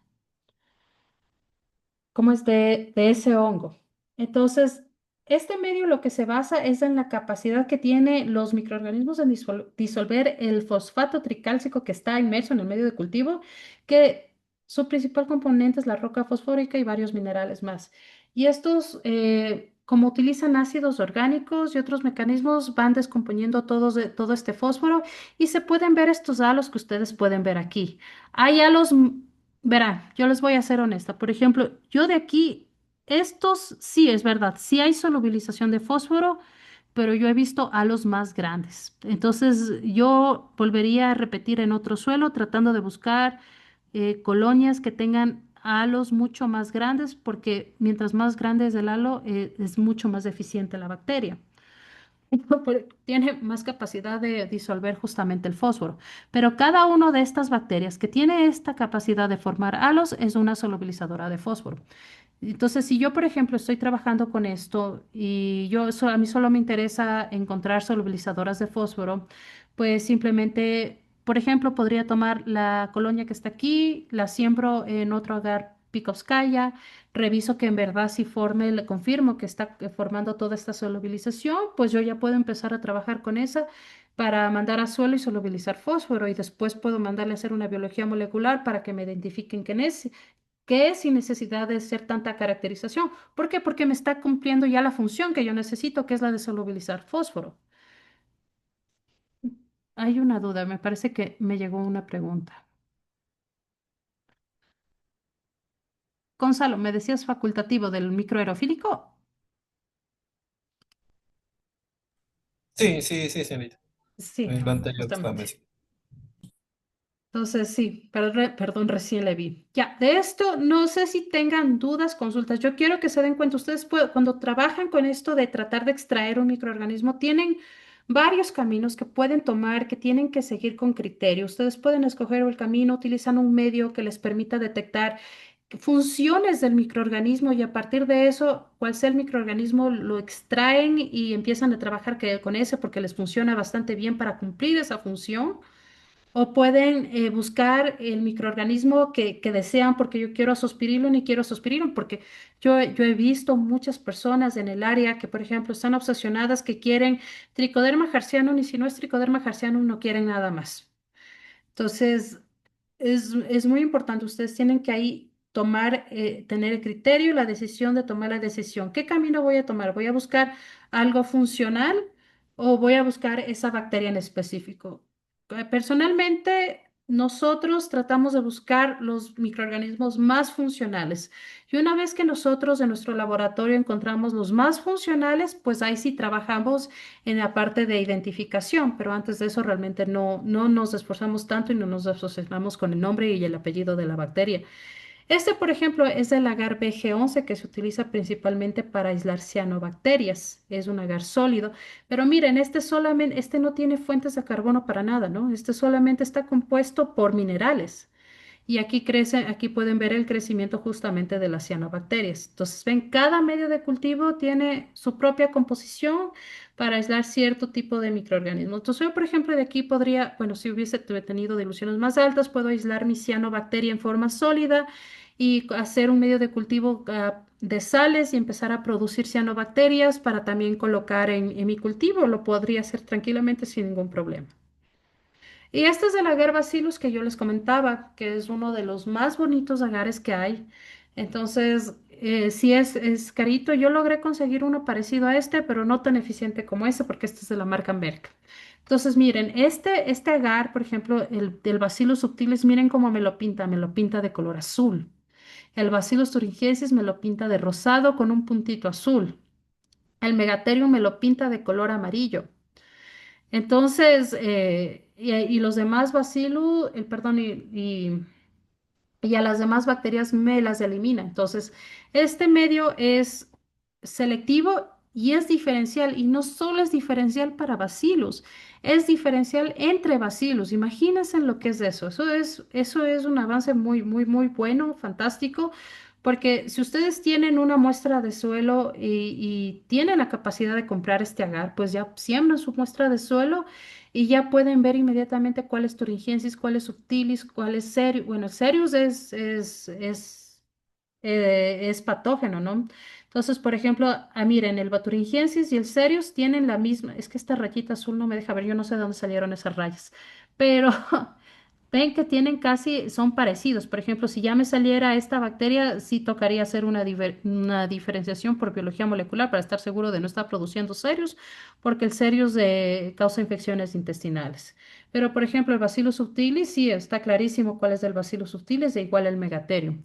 ¿Cómo es de ese hongo? Entonces, este medio lo que se basa es en la capacidad que tiene los microorganismos en disolver el fosfato tricálcico que está inmerso en el medio de cultivo, que su principal componente es la roca fosfórica y varios minerales más. Y estos, como utilizan ácidos orgánicos y otros mecanismos, van descomponiendo todo este fósforo y se pueden ver estos halos que ustedes pueden ver aquí. Hay halos. Verán, yo les voy a ser honesta. Por ejemplo, yo de aquí, estos sí es verdad, sí hay solubilización de fósforo, pero yo he visto halos más grandes. Entonces, yo volvería a repetir en otro suelo, tratando de buscar colonias que tengan halos mucho más grandes, porque mientras más grande es el halo, es mucho más eficiente la bacteria. Tiene más capacidad de disolver justamente el fósforo, pero cada una de estas bacterias que tiene esta capacidad de formar halos es una solubilizadora de fósforo. Entonces, si yo, por ejemplo, estoy trabajando con esto y a mí solo me interesa encontrar solubilizadoras de fósforo, pues simplemente, por ejemplo, podría tomar la colonia que está aquí, la siembro en otro hogar Pikovskaya, reviso que en verdad sí forme, le confirmo que está formando toda esta solubilización, pues yo ya puedo empezar a trabajar con esa para mandar a suelo y solubilizar fósforo y después puedo mandarle a hacer una biología molecular para que me identifiquen qué es sin necesidad de hacer tanta caracterización. ¿Por qué? Porque me está cumpliendo ya la función que yo necesito, que es la de solubilizar fósforo. Hay una duda, me parece que me llegó una pregunta. Gonzalo, ¿me decías facultativo del microaerofílico? Sí, señorita. Sí, El anterior que estaba justamente. mencionando. Entonces, sí, perdón, recién le vi. Ya, de esto no sé si tengan dudas, consultas. Yo quiero que se den cuenta, ustedes cuando trabajan con esto de tratar de extraer un microorganismo, tienen varios caminos que pueden tomar, que tienen que seguir con criterio. Ustedes pueden escoger el camino, utilizan un medio que les permita detectar funciones del microorganismo y a partir de eso, cual sea el microorganismo, lo extraen y empiezan a trabajar con ese porque les funciona bastante bien para cumplir esa función. O pueden buscar el microorganismo que desean, porque yo quiero azospirillum y quiero azospirillum, porque yo he visto muchas personas en el área que, por ejemplo, están obsesionadas que quieren Trichoderma herrzianum y si no es Trichoderma herrzianum no quieren nada más. Entonces, es muy importante. Ustedes tienen que ahí tener el criterio y la decisión de tomar la decisión. ¿Qué camino voy a tomar? ¿Voy a buscar algo funcional o voy a buscar esa bacteria en específico? Personalmente, nosotros tratamos de buscar los microorganismos más funcionales. Y una vez que nosotros en nuestro laboratorio encontramos los más funcionales, pues ahí sí trabajamos en la parte de identificación, pero antes de eso realmente no nos esforzamos tanto y no nos obsesionamos con el nombre y el apellido de la bacteria. Este, por ejemplo, es el agar BG11 que se utiliza principalmente para aislar cianobacterias. Es un agar sólido. Pero miren, este no tiene fuentes de carbono para nada, ¿no? Este solamente está compuesto por minerales. Y aquí pueden ver el crecimiento justamente de las cianobacterias. Entonces, ven, cada medio de cultivo tiene su propia composición para aislar cierto tipo de microorganismos. Entonces, yo, por ejemplo, de aquí podría, bueno, si hubiese tenido diluciones más altas, puedo aislar mi cianobacteria en forma sólida y hacer un medio de cultivo de sales y empezar a producir cianobacterias para también colocar en mi cultivo. Lo podría hacer tranquilamente sin ningún problema. Y este es el agar bacillus que yo les comentaba, que es uno de los más bonitos agares que hay. Entonces, sí es carito. Yo logré conseguir uno parecido a este, pero no tan eficiente como este, porque este es de la marca Merck. Entonces, miren, este agar, por ejemplo, el del Bacillus subtilis, miren cómo me lo pinta de color azul. El Bacillus thuringiensis me lo pinta de rosado con un puntito azul. El Megatherium me lo pinta de color amarillo. Entonces, y los demás bacillus, perdón, y a las demás bacterias me las elimina. Entonces, este medio es selectivo y es diferencial. Y no solo es diferencial para bacillus, es diferencial entre bacillus. Imagínense lo que es eso. Eso es un avance muy, muy, muy bueno, fantástico. Porque si ustedes tienen una muestra de suelo y tienen la capacidad de comprar este agar, pues ya siembran su muestra de suelo y ya pueden ver inmediatamente cuál es Thuringiensis, cuál es Subtilis, cuál es Serius. Bueno, el Serius es patógeno, ¿no? Entonces, por ejemplo, miren, el Baturingiensis y el Serius tienen la misma, es que esta rayita azul no me deja ver, yo no sé de dónde salieron esas rayas, pero ven que tienen casi, son parecidos. Por ejemplo, si ya me saliera esta bacteria, sí tocaría hacer una diferenciación por biología molecular para estar seguro de no estar produciendo Serius, porque el Serius causa infecciones intestinales. Pero, por ejemplo, el Bacillus subtilis, sí, está clarísimo cuál es el Bacillus subtilis e igual el Megatherium.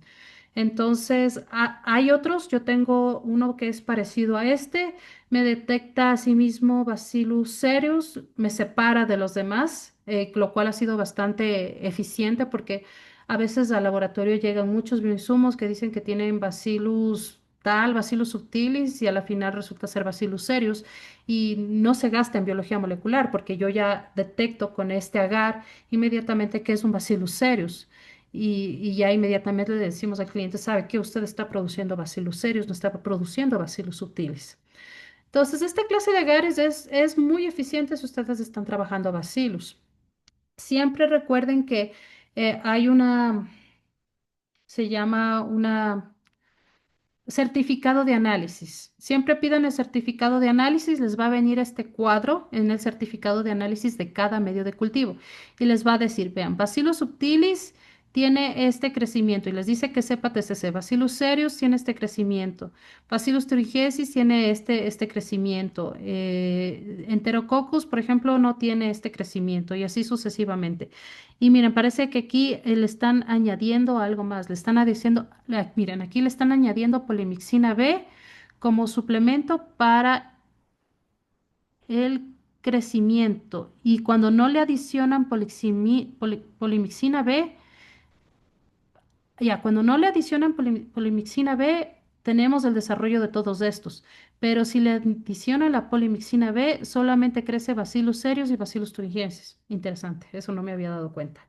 Entonces, hay otros, yo tengo uno que es parecido a este, me detecta asimismo Bacillus cereus, me separa de los demás, lo cual ha sido bastante eficiente porque a veces al laboratorio llegan muchos bioinsumos que dicen que tienen Bacillus tal, Bacillus subtilis y a la final resulta ser Bacillus cereus y no se gasta en biología molecular porque yo ya detecto con este agar inmediatamente que es un Bacillus cereus. Y ya inmediatamente le decimos al cliente, sabe que usted está produciendo bacilos serios, no está produciendo bacilos sutiles. Entonces, esta clase de agares es muy eficiente si ustedes están trabajando bacilos. Siempre recuerden que hay se llama una certificado de análisis. Siempre pidan el certificado de análisis, les va a venir este cuadro en el certificado de análisis de cada medio de cultivo y les va a decir, vean, Bacillus subtilis tiene este crecimiento y les dice que sepa TCC. Bacillus cereus tiene este crecimiento. Bacillus thuringiensis tiene este crecimiento. Enterococcus, por ejemplo, no tiene este crecimiento y así sucesivamente. Y miren, parece que aquí le están añadiendo algo más. Le están diciendo, miren, aquí le están añadiendo polimixina B como suplemento para el crecimiento. Y cuando no le adicionan polimixina B, ya, cuando no le adicionan polimixina B, tenemos el desarrollo de todos estos. Pero si le adicionan la polimixina B, solamente crece Bacillus cereus y Bacillus thuringiensis. Interesante, eso no me había dado cuenta.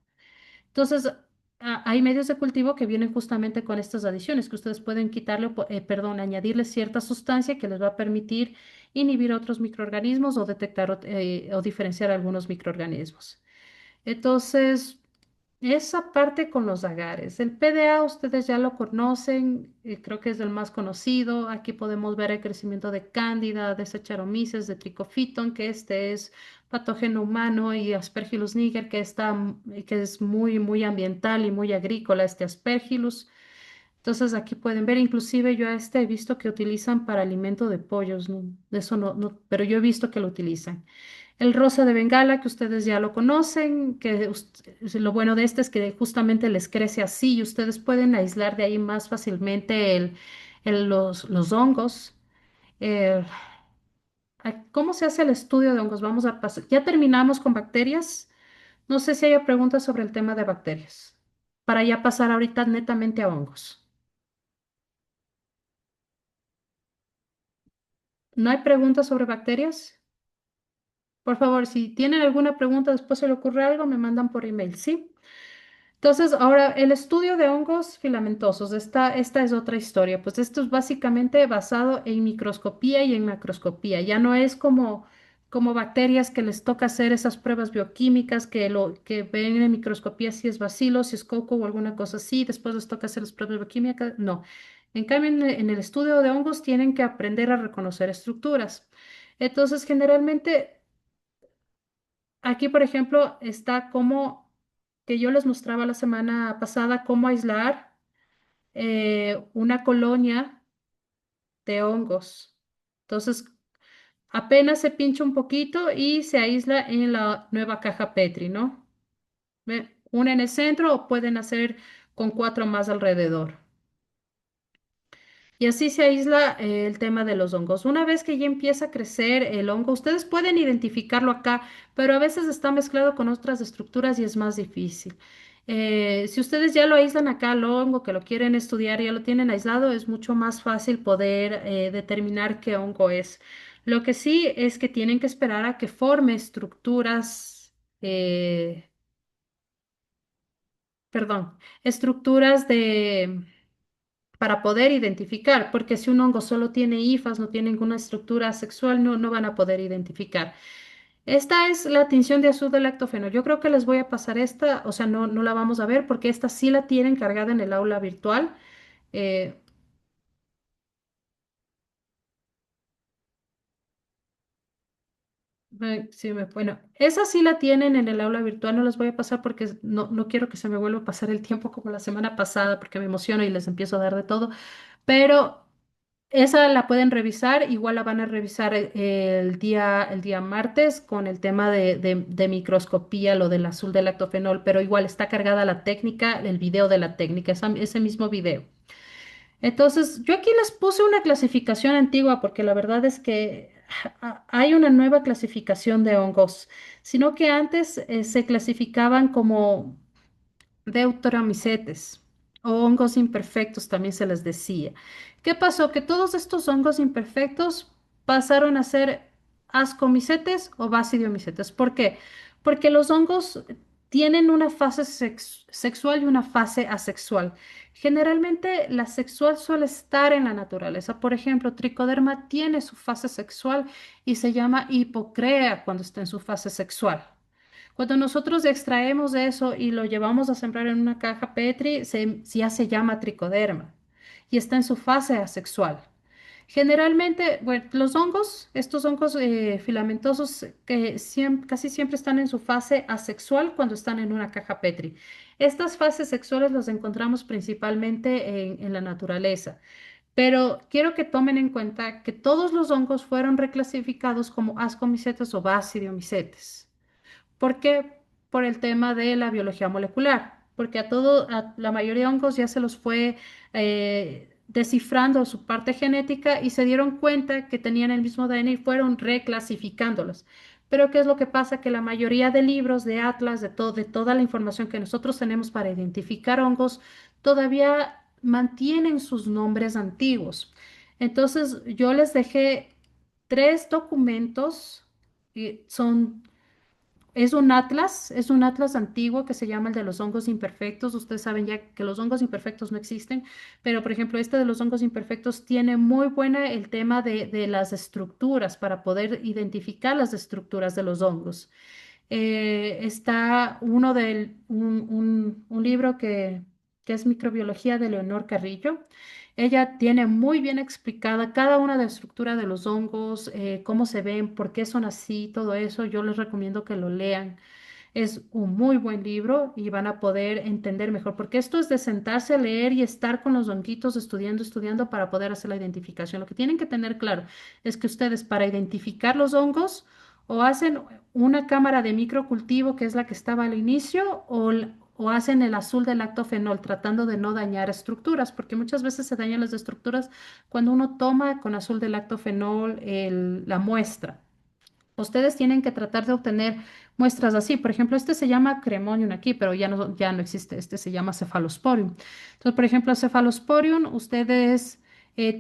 Entonces, hay medios de cultivo que vienen justamente con estas adiciones, que ustedes pueden quitarle, perdón, añadirle cierta sustancia que les va a permitir inhibir otros microorganismos o detectar o diferenciar algunos microorganismos. Entonces, esa parte con los agares. El PDA ustedes ya lo conocen, creo que es el más conocido. Aquí podemos ver el crecimiento de Cándida, de Saccharomyces, de Trichofiton, que este es patógeno humano, y Aspergillus niger, que es muy, muy ambiental y muy agrícola, este Aspergillus. Entonces aquí pueden ver, inclusive yo a este he visto que utilizan para alimento de pollos, ¿no? De eso no, pero yo he visto que lo utilizan. El rosa de Bengala, que ustedes ya lo conocen, lo bueno de este es que justamente les crece así y ustedes pueden aislar de ahí más fácilmente los hongos. Eh, ¿Cómo se hace el estudio de hongos? Vamos a pasar. Ya terminamos con bacterias. No sé si haya preguntas sobre el tema de bacterias, para ya pasar ahorita netamente a hongos. ¿No hay preguntas sobre bacterias? Por favor, si tienen alguna pregunta, después se le ocurre algo, me mandan por email, ¿sí? Entonces, ahora el estudio de hongos filamentosos, esta es otra historia, pues esto es básicamente basado en microscopía y en macroscopía, ya no es como bacterias que les toca hacer esas pruebas bioquímicas que lo que ven en microscopía si es bacilo, si es coco o alguna cosa así, después les toca hacer las pruebas bioquímicas, no. En cambio, en el estudio de hongos tienen que aprender a reconocer estructuras. Entonces, generalmente aquí, por ejemplo, está como que yo les mostraba la semana pasada cómo aislar una colonia de hongos. Entonces, apenas se pincha un poquito y se aísla en la nueva caja Petri, ¿no? Una en el centro o pueden hacer con cuatro más alrededor. Y así se aísla el tema de los hongos. Una vez que ya empieza a crecer el hongo, ustedes pueden identificarlo acá, pero a veces está mezclado con otras estructuras y es más difícil. Si ustedes ya lo aíslan acá al hongo, que lo quieren estudiar, ya lo tienen aislado, es mucho más fácil poder determinar qué hongo es. Lo que sí es que tienen que esperar a que forme estructuras, perdón, estructuras de para poder identificar, porque si un hongo solo tiene hifas, no tiene ninguna estructura sexual, no van a poder identificar. Esta es la tinción de azul del lactofeno. Yo creo que les voy a pasar esta, o sea, no la vamos a ver porque esta sí la tienen cargada en el aula virtual. Eh, bueno, esa sí la tienen en el aula virtual, no las voy a pasar porque no quiero que se me vuelva a pasar el tiempo como la semana pasada porque me emociono y les empiezo a dar de todo, pero esa la pueden revisar, igual la van a revisar el día martes con el tema de microscopía, lo del azul del lactofenol, pero igual está cargada la técnica, el video de la técnica, ese mismo video. Entonces, yo aquí les puse una clasificación antigua porque la verdad es que hay una nueva clasificación de hongos, sino que antes se clasificaban como Deuteromicetes o hongos imperfectos también se les decía. ¿Qué pasó? Que todos estos hongos imperfectos pasaron a ser ascomicetes o basidiomicetes. ¿Por qué? Porque los hongos tienen una fase sexual y una fase asexual. Generalmente la sexual suele estar en la naturaleza. Por ejemplo, Tricoderma tiene su fase sexual y se llama hipocrea cuando está en su fase sexual. Cuando nosotros extraemos eso y lo llevamos a sembrar en una caja Petri, ya se llama tricoderma y está en su fase asexual. Generalmente, bueno, los hongos, estos hongos filamentosos que casi siempre están en su fase asexual cuando están en una caja Petri. Estas fases sexuales las encontramos principalmente en la naturaleza. Pero quiero que tomen en cuenta que todos los hongos fueron reclasificados como ascomicetes o basidiomicetes. ¿Por qué? Por el tema de la biología molecular, porque a la mayoría de hongos ya se los fue descifrando su parte genética y se dieron cuenta que tenían el mismo ADN y fueron reclasificándolos. Pero ¿qué es lo que pasa? Que la mayoría de libros, de atlas, de toda la información que nosotros tenemos para identificar hongos, todavía mantienen sus nombres antiguos. Entonces, yo les dejé tres documentos, son es un atlas antiguo que se llama el de los hongos imperfectos. Ustedes saben ya que los hongos imperfectos no existen, pero por ejemplo, este de los hongos imperfectos tiene muy buena el tema de las estructuras para poder identificar las estructuras de los hongos. Está un libro que es Microbiología de Leonor Carrillo. Ella tiene muy bien explicada cada una de la estructura de los hongos, cómo se ven, por qué son así, todo eso. Yo les recomiendo que lo lean. Es un muy buen libro y van a poder entender mejor, porque esto es de sentarse a leer y estar con los honguitos estudiando, estudiando para poder hacer la identificación. Lo que tienen que tener claro es que ustedes para identificar los hongos o hacen una cámara de microcultivo, que es la que estaba al inicio, o hacen el azul del lactofenol, tratando de no dañar estructuras, porque muchas veces se dañan las estructuras cuando uno toma con azul del lactofenol la muestra. Ustedes tienen que tratar de obtener muestras así. Por ejemplo, este se llama Cremonium aquí, pero ya no existe. Este se llama Cephalosporium. Entonces, por ejemplo, Cephalosporium, ustedes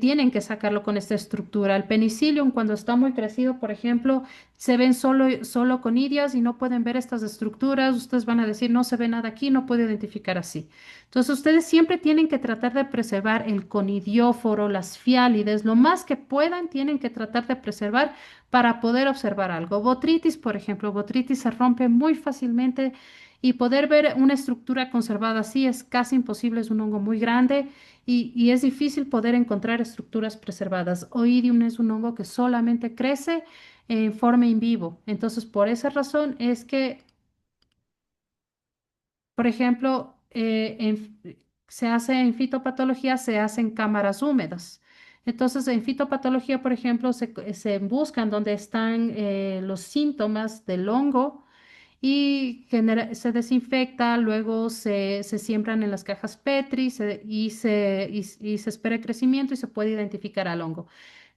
tienen que sacarlo con esta estructura. El Penicillium, cuando está muy crecido, por ejemplo, se ven solo conidias y no pueden ver estas estructuras. Ustedes van a decir, no se ve nada aquí, no puedo identificar así. Entonces, ustedes siempre tienen que tratar de preservar el conidióforo, las fiálides, lo más que puedan, tienen que tratar de preservar para poder observar algo. Botritis, por ejemplo, botritis se rompe muy fácilmente y poder ver una estructura conservada así es casi imposible, es un hongo muy grande y es difícil poder encontrar estructuras preservadas. Oidium es un hongo que solamente crece en forma in vivo. Entonces, por esa razón es que por ejemplo, se hace en fitopatología, se hacen cámaras húmedas. Entonces, en fitopatología, por ejemplo, se buscan donde están los síntomas del hongo y se desinfecta, luego se siembran en las cajas Petri y se espera el crecimiento y se puede identificar al hongo.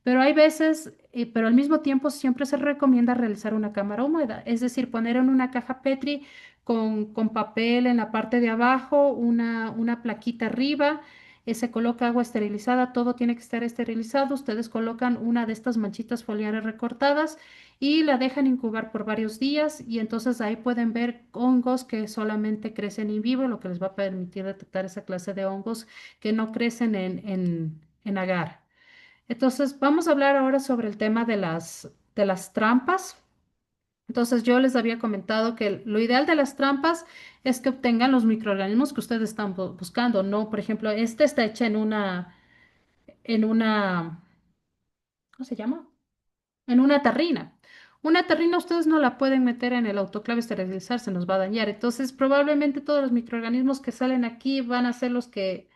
Pero hay veces, pero al mismo tiempo siempre se recomienda realizar una cámara húmeda, es decir, poner en una caja Petri con papel en la parte de abajo, una plaquita arriba, se coloca agua esterilizada, todo tiene que estar esterilizado, ustedes colocan una de estas manchitas foliares recortadas y la dejan incubar por varios días y entonces ahí pueden ver hongos que solamente crecen in vivo, lo que les va a permitir detectar esa clase de hongos que no crecen en agar. Entonces, vamos a hablar ahora sobre el tema de las trampas. Entonces, yo les había comentado que lo ideal de las trampas es que obtengan los microorganismos que ustedes están buscando, ¿no? Por ejemplo, este está hecha en una, ¿cómo se llama? En una tarrina. Una tarrina ustedes no la pueden meter en el autoclave esterilizar, se nos va a dañar. Entonces, probablemente todos los microorganismos que salen aquí van a ser los que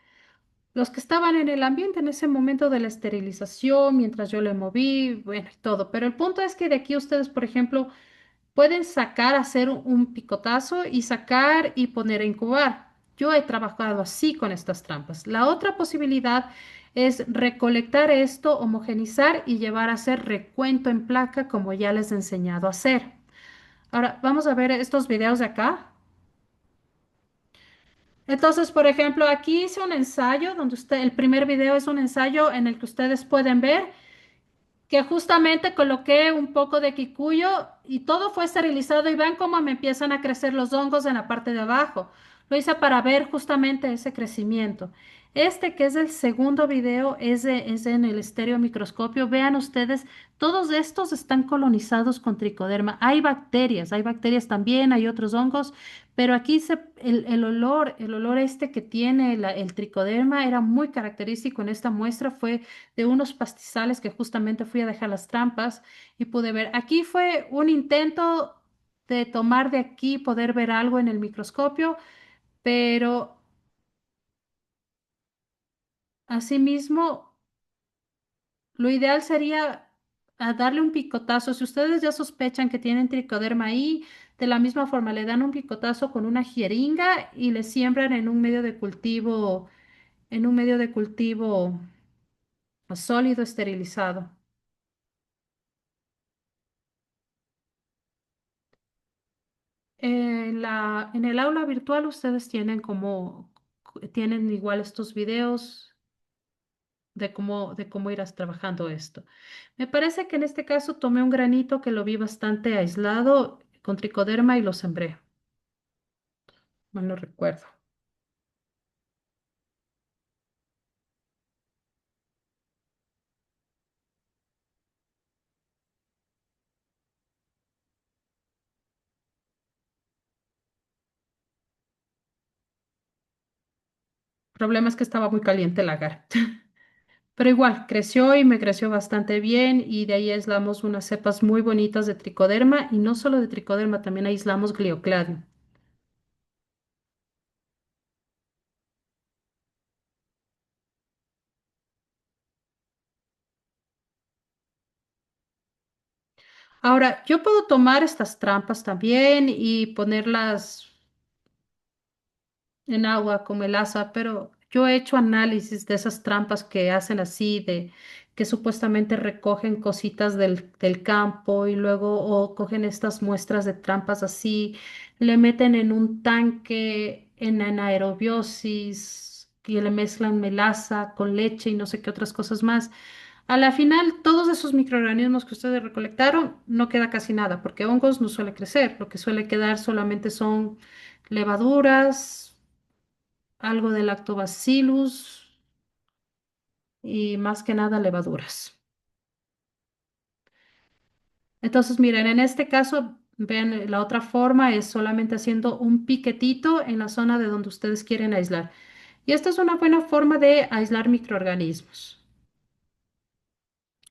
estaban en el ambiente en ese momento de la esterilización, mientras yo le moví, bueno, y todo. Pero el punto es que de aquí ustedes, por ejemplo, pueden sacar, hacer un picotazo y sacar y poner a incubar. Yo he trabajado así con estas trampas. La otra posibilidad es recolectar esto, homogenizar y llevar a hacer recuento en placa, como ya les he enseñado a hacer. Ahora, vamos a ver estos videos de acá. Entonces, por ejemplo, aquí hice un ensayo donde el primer video es un ensayo en el que ustedes pueden ver que justamente coloqué un poco de kikuyo y todo fue esterilizado y vean cómo me empiezan a crecer los hongos en la parte de abajo. Lo hice para ver justamente ese crecimiento. Este que es el segundo video es en el estereomicroscopio. Vean ustedes, todos estos están colonizados con tricoderma. Hay bacterias también, hay otros hongos, pero aquí el olor este que tiene el tricoderma era muy característico en esta muestra. Fue de unos pastizales que justamente fui a dejar las trampas y pude ver. Aquí fue un intento de tomar de aquí, poder ver algo en el microscopio, pero asimismo, lo ideal sería darle un picotazo. Si ustedes ya sospechan que tienen tricoderma ahí, de la misma forma le dan un picotazo con una jeringa y le siembran en un medio de cultivo sólido esterilizado. En el aula virtual ustedes tienen igual estos videos de cómo irás trabajando esto. Me parece que en este caso tomé un granito que lo vi bastante aislado con tricoderma y lo sembré. No lo recuerdo. El problema es que estaba muy caliente el agar. Pero igual, creció y me creció bastante bien y de ahí aislamos unas cepas muy bonitas de tricoderma y no solo de tricoderma, también aislamos gliocladio. Ahora, yo puedo tomar estas trampas también y ponerlas en agua como el asa, pero yo he hecho análisis de esas trampas que hacen así, de que supuestamente recogen cositas del campo y luego o cogen estas muestras de trampas así, le meten en un tanque en anaerobiosis y le mezclan melaza con leche y no sé qué otras cosas más. A la final, todos esos microorganismos que ustedes recolectaron, no queda casi nada, porque hongos no suele crecer, lo que suele quedar solamente son levaduras, algo de lactobacillus y más que nada levaduras. Entonces, miren, en este caso, vean, la otra forma es solamente haciendo un piquetito en la zona de donde ustedes quieren aislar. Y esta es una buena forma de aislar microorganismos.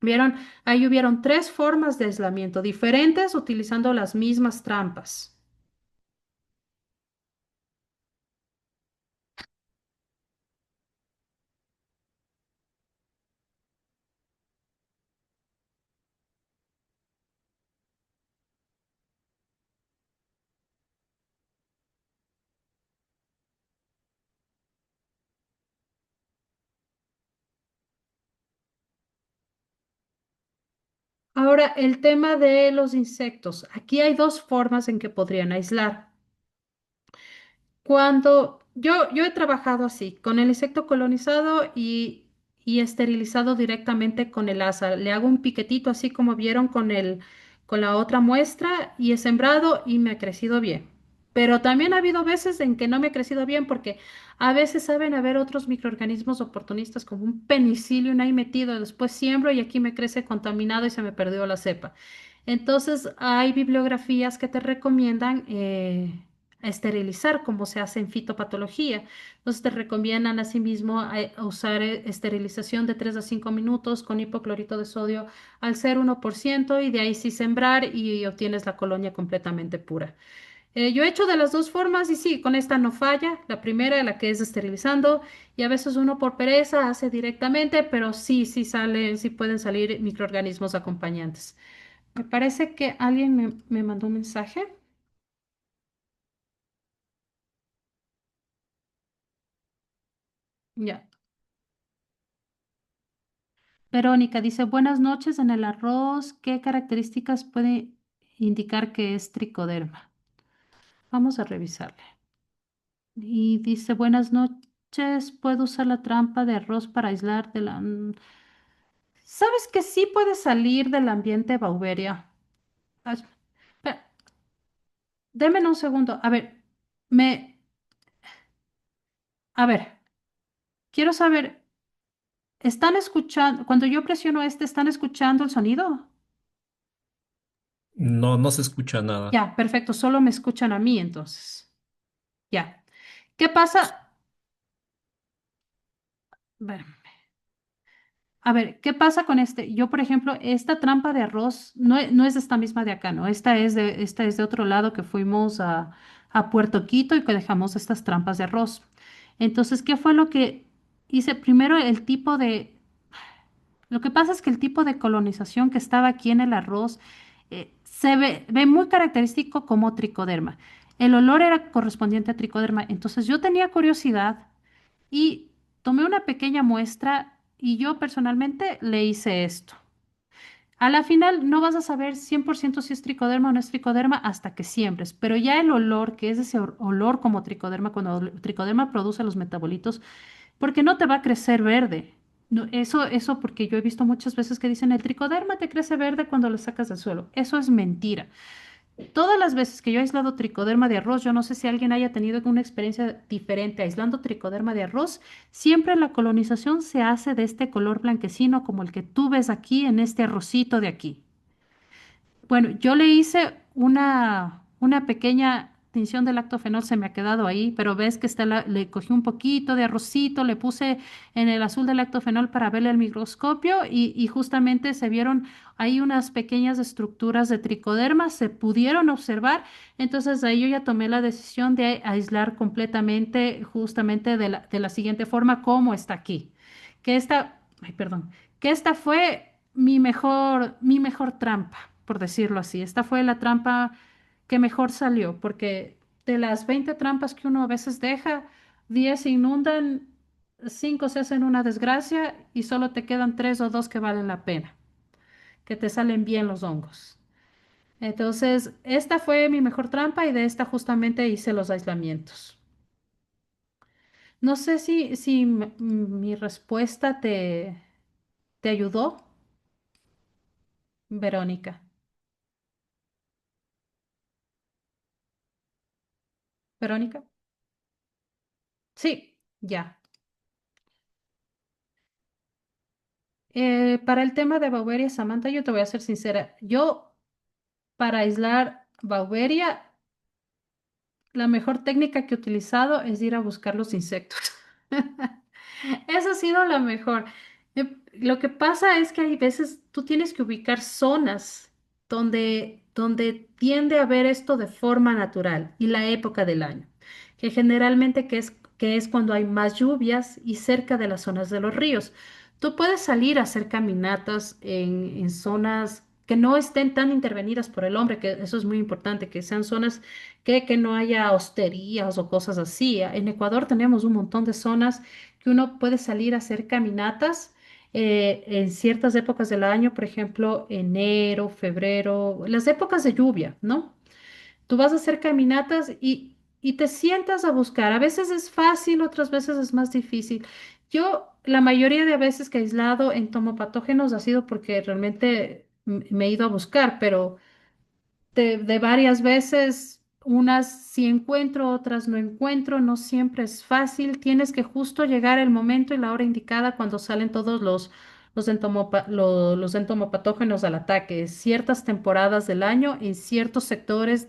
¿Vieron? Ahí hubieron tres formas de aislamiento diferentes utilizando las mismas trampas. Ahora, el tema de los insectos. Aquí hay dos formas en que podrían aislar. Cuando yo he trabajado así, con el insecto colonizado y esterilizado directamente con el asa. Le hago un piquetito así como vieron con la otra muestra y he sembrado y me ha crecido bien. Pero también ha habido veces en que no me ha crecido bien porque a veces saben haber otros microorganismos oportunistas como un penicillium ahí metido. Después siembro y aquí me crece contaminado y se me perdió la cepa. Entonces, hay bibliografías que te recomiendan esterilizar, como se hace en fitopatología. Entonces, te recomiendan asimismo usar esterilización de 3 a 5 minutos con hipoclorito de sodio al 0,1% y de ahí sí sembrar y obtienes la colonia completamente pura. Yo he hecho de las dos formas y sí, con esta no falla. La primera, la que es esterilizando, y a veces uno por pereza hace directamente, pero sí, sí salen, sí pueden salir microorganismos acompañantes. Me parece que alguien me mandó un mensaje. Ya. Verónica dice, buenas noches en el arroz. ¿Qué características puede indicar que es tricoderma? Vamos a revisarle. Y dice, buenas noches. ¿Puedo usar la trampa de arroz para aislar de la... ¿Sabes que sí puede salir del ambiente Bauberia? Ah, espera, Deme un segundo. Me, a ver, quiero saber, ¿están escuchando? Cuando yo presiono este, ¿están escuchando el sonido? No, no se escucha nada. Ya, perfecto, solo me escuchan a mí entonces. Ya. ¿Qué pasa? Ver, A ver, ¿qué pasa con este? Yo, por ejemplo, esta trampa de arroz no es esta misma de acá, ¿no? Esta es de otro lado que fuimos a Puerto Quito y que dejamos estas trampas de arroz. Entonces, ¿qué fue lo que hice? Primero, lo que pasa es que el tipo de colonización que estaba aquí en el arroz ve muy característico como tricoderma. El olor era correspondiente a tricoderma. Entonces, yo tenía curiosidad y tomé una pequeña muestra y yo personalmente le hice esto. A la final no vas a saber 100% si es tricoderma o no es tricoderma hasta que siembres, pero ya el olor, que es ese olor como tricoderma, cuando el tricoderma produce los metabolitos, porque no te va a crecer verde. No, eso porque yo he visto muchas veces que dicen el tricoderma te crece verde cuando lo sacas del suelo. Eso es mentira. Todas las veces que yo he aislado tricoderma de arroz, yo no sé si alguien haya tenido una experiencia diferente aislando tricoderma de arroz, siempre la colonización se hace de este color blanquecino como el que tú ves aquí en este arrocito de aquí. Bueno, yo le hice una pequeña extinción del lactofenol se me ha quedado ahí, pero ves que está le cogí un poquito de arrocito, le puse en el azul del lactofenol para verle al microscopio y justamente se vieron ahí unas pequeñas estructuras de tricoderma, se pudieron observar, entonces ahí yo ya tomé la decisión de aislar completamente justamente de la siguiente forma como está aquí, que esta, ay, perdón, que esta fue mi mejor trampa, por decirlo así. Esta fue la trampa que mejor salió, porque de las 20 trampas que uno a veces deja, 10 se inundan, 5 se hacen una desgracia y solo te quedan 3 o 2 que valen la pena, que te salen bien los hongos. Entonces, esta fue mi mejor trampa y de esta justamente hice los aislamientos. No sé si mi respuesta te ayudó, Verónica. Verónica. Sí, ya. Para el tema de Bauberia, Samantha, yo te voy a ser sincera. Yo, para aislar Bauberia, la mejor técnica que he utilizado es ir a buscar los insectos. Esa ha sido la mejor. Lo que pasa es que hay veces tú tienes que ubicar zonas donde tiende a haber esto de forma natural y la época del año, que generalmente que es cuando hay más lluvias y cerca de las zonas de los ríos. Tú puedes salir a hacer caminatas en zonas que no estén tan intervenidas por el hombre, que eso es muy importante, que sean zonas que no haya hosterías o cosas así. En Ecuador tenemos un montón de zonas que uno puede salir a hacer caminatas en ciertas épocas del año, por ejemplo, enero, febrero, las épocas de lluvia, ¿no? Tú vas a hacer caminatas y te sientas a buscar. A veces es fácil, otras veces es más difícil. Yo, la mayoría de veces que he aislado entomopatógenos ha sido porque realmente me he ido a buscar, pero de varias veces, unas sí encuentro, otras no encuentro, no siempre es fácil, tienes que justo llegar el momento y la hora indicada cuando salen todos los entomopatógenos al ataque, ciertas temporadas del año en ciertos sectores,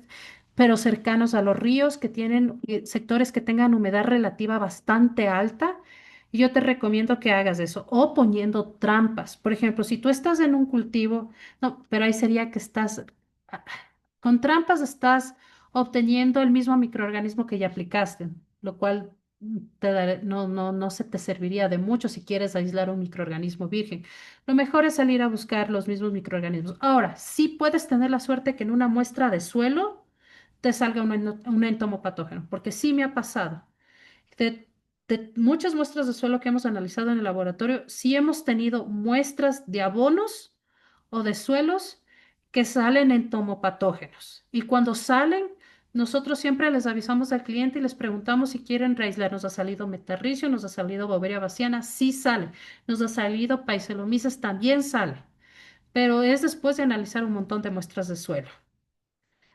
pero cercanos a los ríos, que tienen sectores que tengan humedad relativa bastante alta. Y yo te recomiendo que hagas eso o poniendo trampas. Por ejemplo, si tú estás en un cultivo, no, pero ahí sería que estás con trampas estás obteniendo el mismo microorganismo que ya aplicaste, lo cual no se te serviría de mucho si quieres aislar un microorganismo virgen. Lo mejor es salir a buscar los mismos microorganismos. Ahora, sí puedes tener la suerte que en una muestra de suelo te salga un entomopatógeno, porque sí me ha pasado. De, de muchas muestras de suelo que hemos analizado en el laboratorio, sí hemos tenido muestras de abonos o de suelos que salen entomopatógenos. Y cuando salen, nosotros siempre les avisamos al cliente y les preguntamos si quieren reaislar. Nos ha salido metarricio, nos ha salido Boveria baciana, sí sale. Nos ha salido Paesaelomyces, también sale. Pero es después de analizar un montón de muestras de suelo.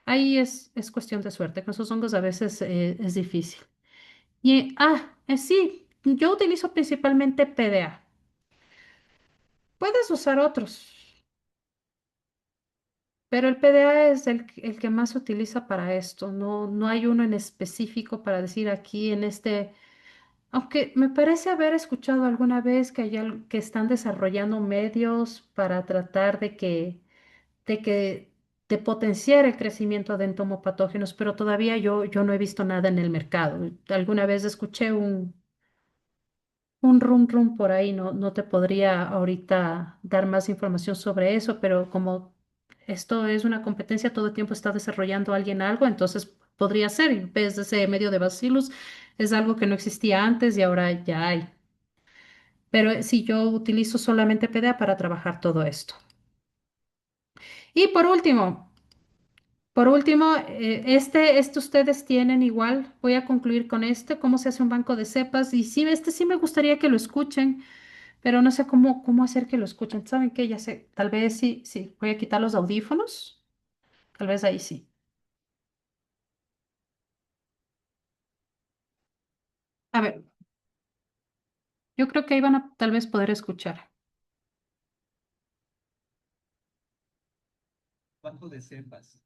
Ahí es cuestión de suerte. Con esos hongos a veces es difícil. Sí, yo utilizo principalmente PDA. Puedes usar otros, pero el PDA es el que más se utiliza para esto. No hay uno en específico para decir aquí en este, aunque me parece haber escuchado alguna vez que que están desarrollando medios para tratar de que, de potenciar el crecimiento de entomopatógenos, pero todavía yo no he visto nada en el mercado. Alguna vez escuché un rum por ahí, no te podría ahorita dar más información sobre eso, pero como esto es una competencia, todo el tiempo está desarrollando alguien algo, entonces podría ser. Y ves ese medio de Bacillus, es algo que no existía antes y ahora ya hay. Pero sí, yo utilizo solamente PDA para trabajar todo esto. Y por último, este ustedes tienen igual. Voy a concluir con este, cómo se hace un banco de cepas. Y sí, este sí me gustaría que lo escuchen, pero no sé cómo hacer que lo escuchen. ¿Saben qué? Ya sé, tal vez sí, voy a quitar los audífonos, tal vez ahí sí. A ver, yo creo que ahí van a tal vez poder escuchar. Banco de cepas.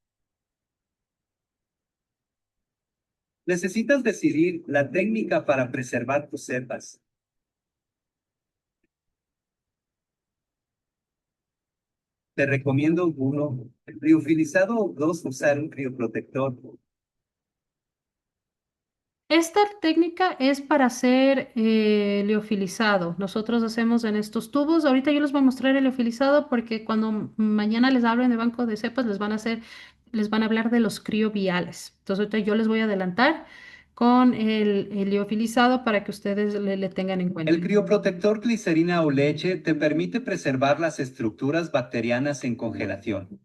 Necesitas decidir la técnica para preservar tus cepas. Te recomiendo uno, liofilizado o dos, usar un crioprotector. Esta técnica es para hacer liofilizado. Nosotros hacemos en estos tubos. Ahorita yo les voy a mostrar el liofilizado porque cuando mañana les hablen de banco de cepas les van a hablar de los crioviales. Entonces ahorita yo les voy a adelantar con el liofilizado para que ustedes le tengan en cuenta. El crioprotector glicerina o leche te permite preservar las estructuras bacterianas en congelación.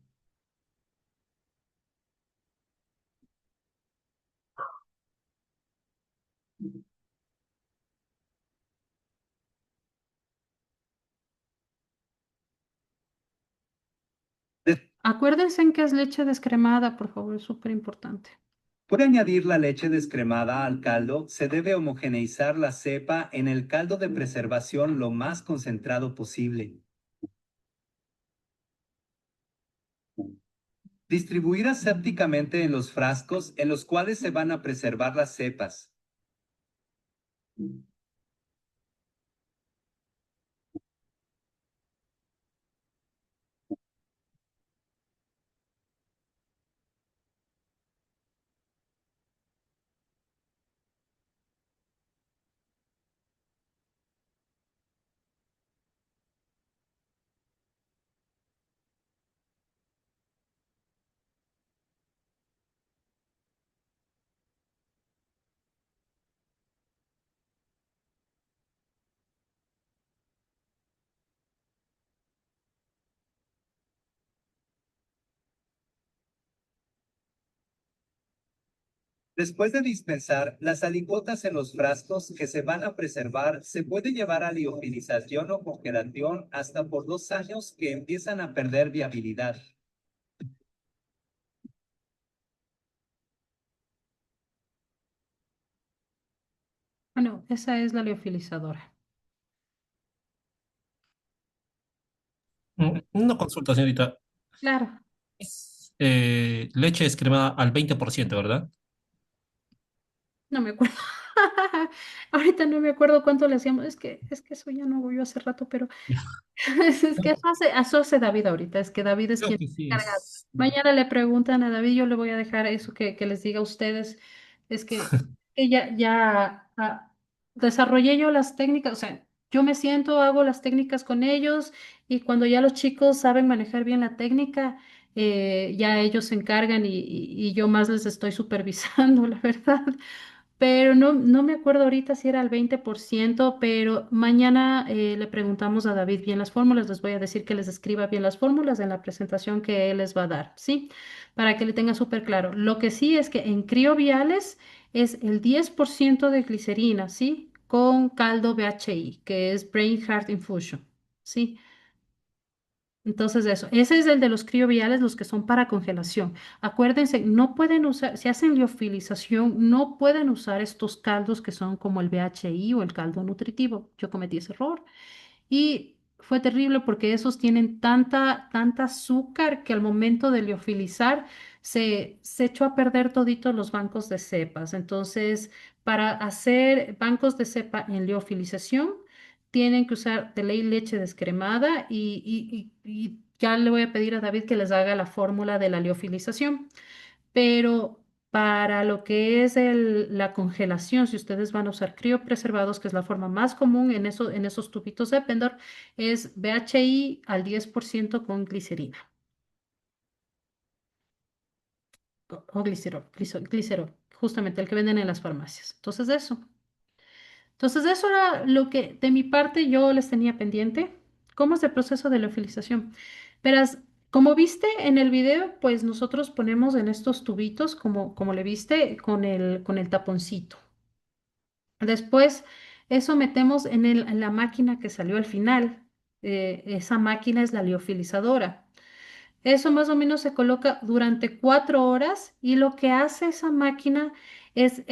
Acuérdense en que es leche descremada, por favor, es súper importante. Por añadir la leche descremada al caldo, se debe homogeneizar la cepa en el caldo de preservación lo más concentrado posible. Distribuir asépticamente en los frascos en los cuales se van a preservar las cepas. Después de dispensar las aligotas en los frascos que se van a preservar, se puede llevar a liofilización o congelación hasta por 2 años que empiezan a perder viabilidad. Bueno, esa es la liofilizadora. Una consulta, señorita. Claro. Es leche descremada al 20%, ¿verdad? No me acuerdo. Ahorita no me acuerdo cuánto le hacíamos. Es que eso ya no voy yo hace rato, pero es que eso hace David ahorita. Es que David es Creo quien que sí está encargado. es. Mañana le preguntan a David, yo le voy a dejar eso que les diga a ustedes. Es que ya desarrollé yo las técnicas, o sea, yo me siento, hago las técnicas con ellos y cuando ya los chicos saben manejar bien la técnica, ya ellos se encargan y yo más les estoy supervisando, la verdad. Pero no me acuerdo ahorita si era el 20%, pero mañana le preguntamos a David bien las fórmulas. Les voy a decir que les escriba bien las fórmulas en la presentación que él les va a dar, ¿sí? Para que le tenga súper claro. Lo que sí es que en crioviales es el 10% de glicerina, ¿sí? Con caldo BHI, que es Brain Heart Infusion, ¿sí? Entonces eso, ese es el de los crioviales, los que son para congelación. Acuérdense, no pueden usar, si hacen liofilización, no pueden usar estos caldos que son como el BHI o el caldo nutritivo. Yo cometí ese error. Y fue terrible porque esos tienen tanta azúcar que al momento de liofilizar se echó a perder toditos los bancos de cepas. Entonces, para hacer bancos de cepa en liofilización, tienen que usar de ley leche descremada y ya le voy a pedir a David que les haga la fórmula de la liofilización. Pero para lo que es la congelación, si ustedes van a usar criopreservados, que es la forma más común en esos tubitos de Pendor, es BHI al 10% con glicerina o glicerol, justamente el que venden en las farmacias. Entonces eso era lo que de mi parte yo les tenía pendiente. ¿Cómo es el proceso de liofilización? Verás, como viste en el video, pues nosotros ponemos en estos tubitos, como le viste, con el taponcito. Después, eso metemos en la máquina que salió al final. Esa máquina es la liofilizadora. Eso más o menos se coloca durante 4 horas y lo que hace esa máquina es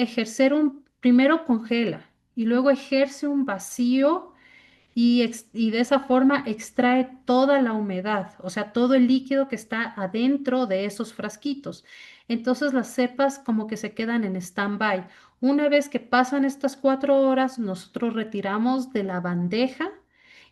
primero congela y luego ejerce un vacío y de esa forma extrae toda la humedad, o sea, todo el líquido que está adentro de esos frasquitos. Entonces las cepas como que se quedan en stand-by. Una vez que pasan estas 4 horas, nosotros retiramos de la bandeja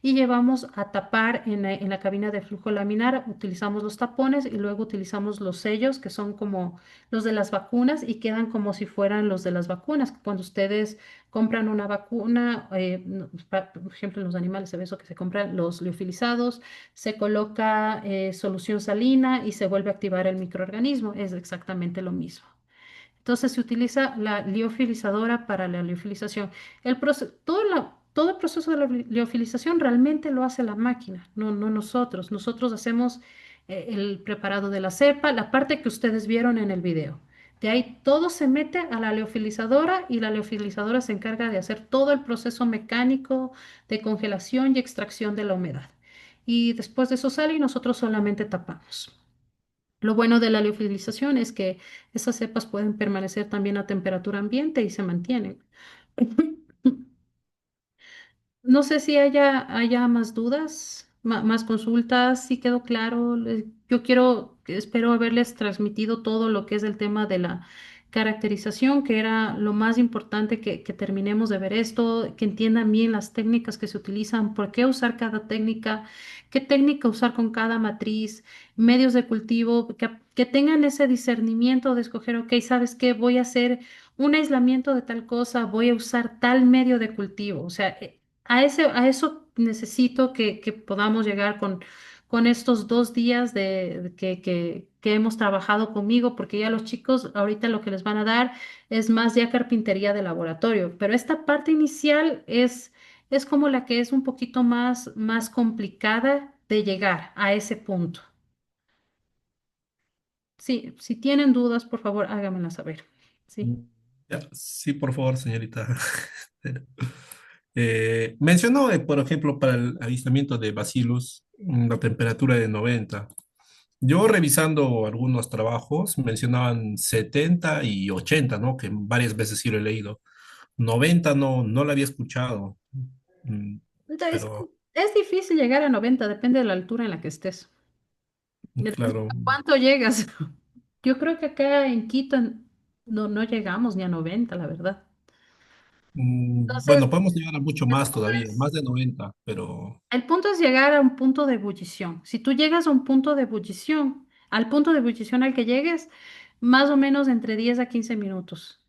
y llevamos a tapar en la cabina de flujo laminar. Utilizamos los tapones y luego utilizamos los sellos que son como los de las vacunas y quedan como si fueran los de las vacunas. Cuando ustedes compran una vacuna, por ejemplo, en los animales se ve eso que se compran los liofilizados, se coloca solución salina y se vuelve a activar el microorganismo. Es exactamente lo mismo. Entonces se utiliza la liofilizadora para la liofilización. Todo el proceso de la liofilización realmente lo hace la máquina, no nosotros. Nosotros hacemos el preparado de la cepa, la parte que ustedes vieron en el video. De ahí todo se mete a la liofilizadora y la liofilizadora se encarga de hacer todo el proceso mecánico de congelación y extracción de la humedad. Y después de eso sale y nosotros solamente tapamos. Lo bueno de la liofilización es que esas cepas pueden permanecer también a temperatura ambiente y se mantienen. No sé si haya más dudas, más consultas, si quedó claro. Yo espero haberles transmitido todo lo que es el tema de la caracterización, que era lo más importante que terminemos de ver esto, que entiendan bien las técnicas que se utilizan, por qué usar cada técnica, qué técnica usar con cada matriz, medios de cultivo, que tengan ese discernimiento de escoger, ok, ¿sabes qué? Voy a hacer un aislamiento de tal cosa, voy a usar tal medio de cultivo. O sea, a eso necesito que podamos llegar con estos 2 días que hemos trabajado conmigo, porque ya los chicos ahorita lo que les van a dar es más ya carpintería de laboratorio, pero esta parte inicial es como la que es un poquito más complicada de llegar a ese punto. Sí, si tienen dudas, por favor, háganmelas saber. Sí. Ya, sí, por favor, señorita. Mencionó, por ejemplo, para el avistamiento de Bacillus, la temperatura de 90. Yo revisando algunos trabajos mencionaban 70 y 80, ¿no? Que varias veces sí lo he leído. 90 no lo había escuchado. Mm, Entonces, pero es difícil llegar a 90, depende de la altura en la que estés. Depende claro. a cuánto llegas. Yo creo que acá en Quito no llegamos ni a 90, la verdad. Entonces, Bueno, podemos llegar a mucho el más punto todavía, es, más de 90, pero el punto es llegar a un punto de ebullición. Si tú llegas a un punto de ebullición, al punto de ebullición al que llegues, más o menos entre 10 a 15 minutos.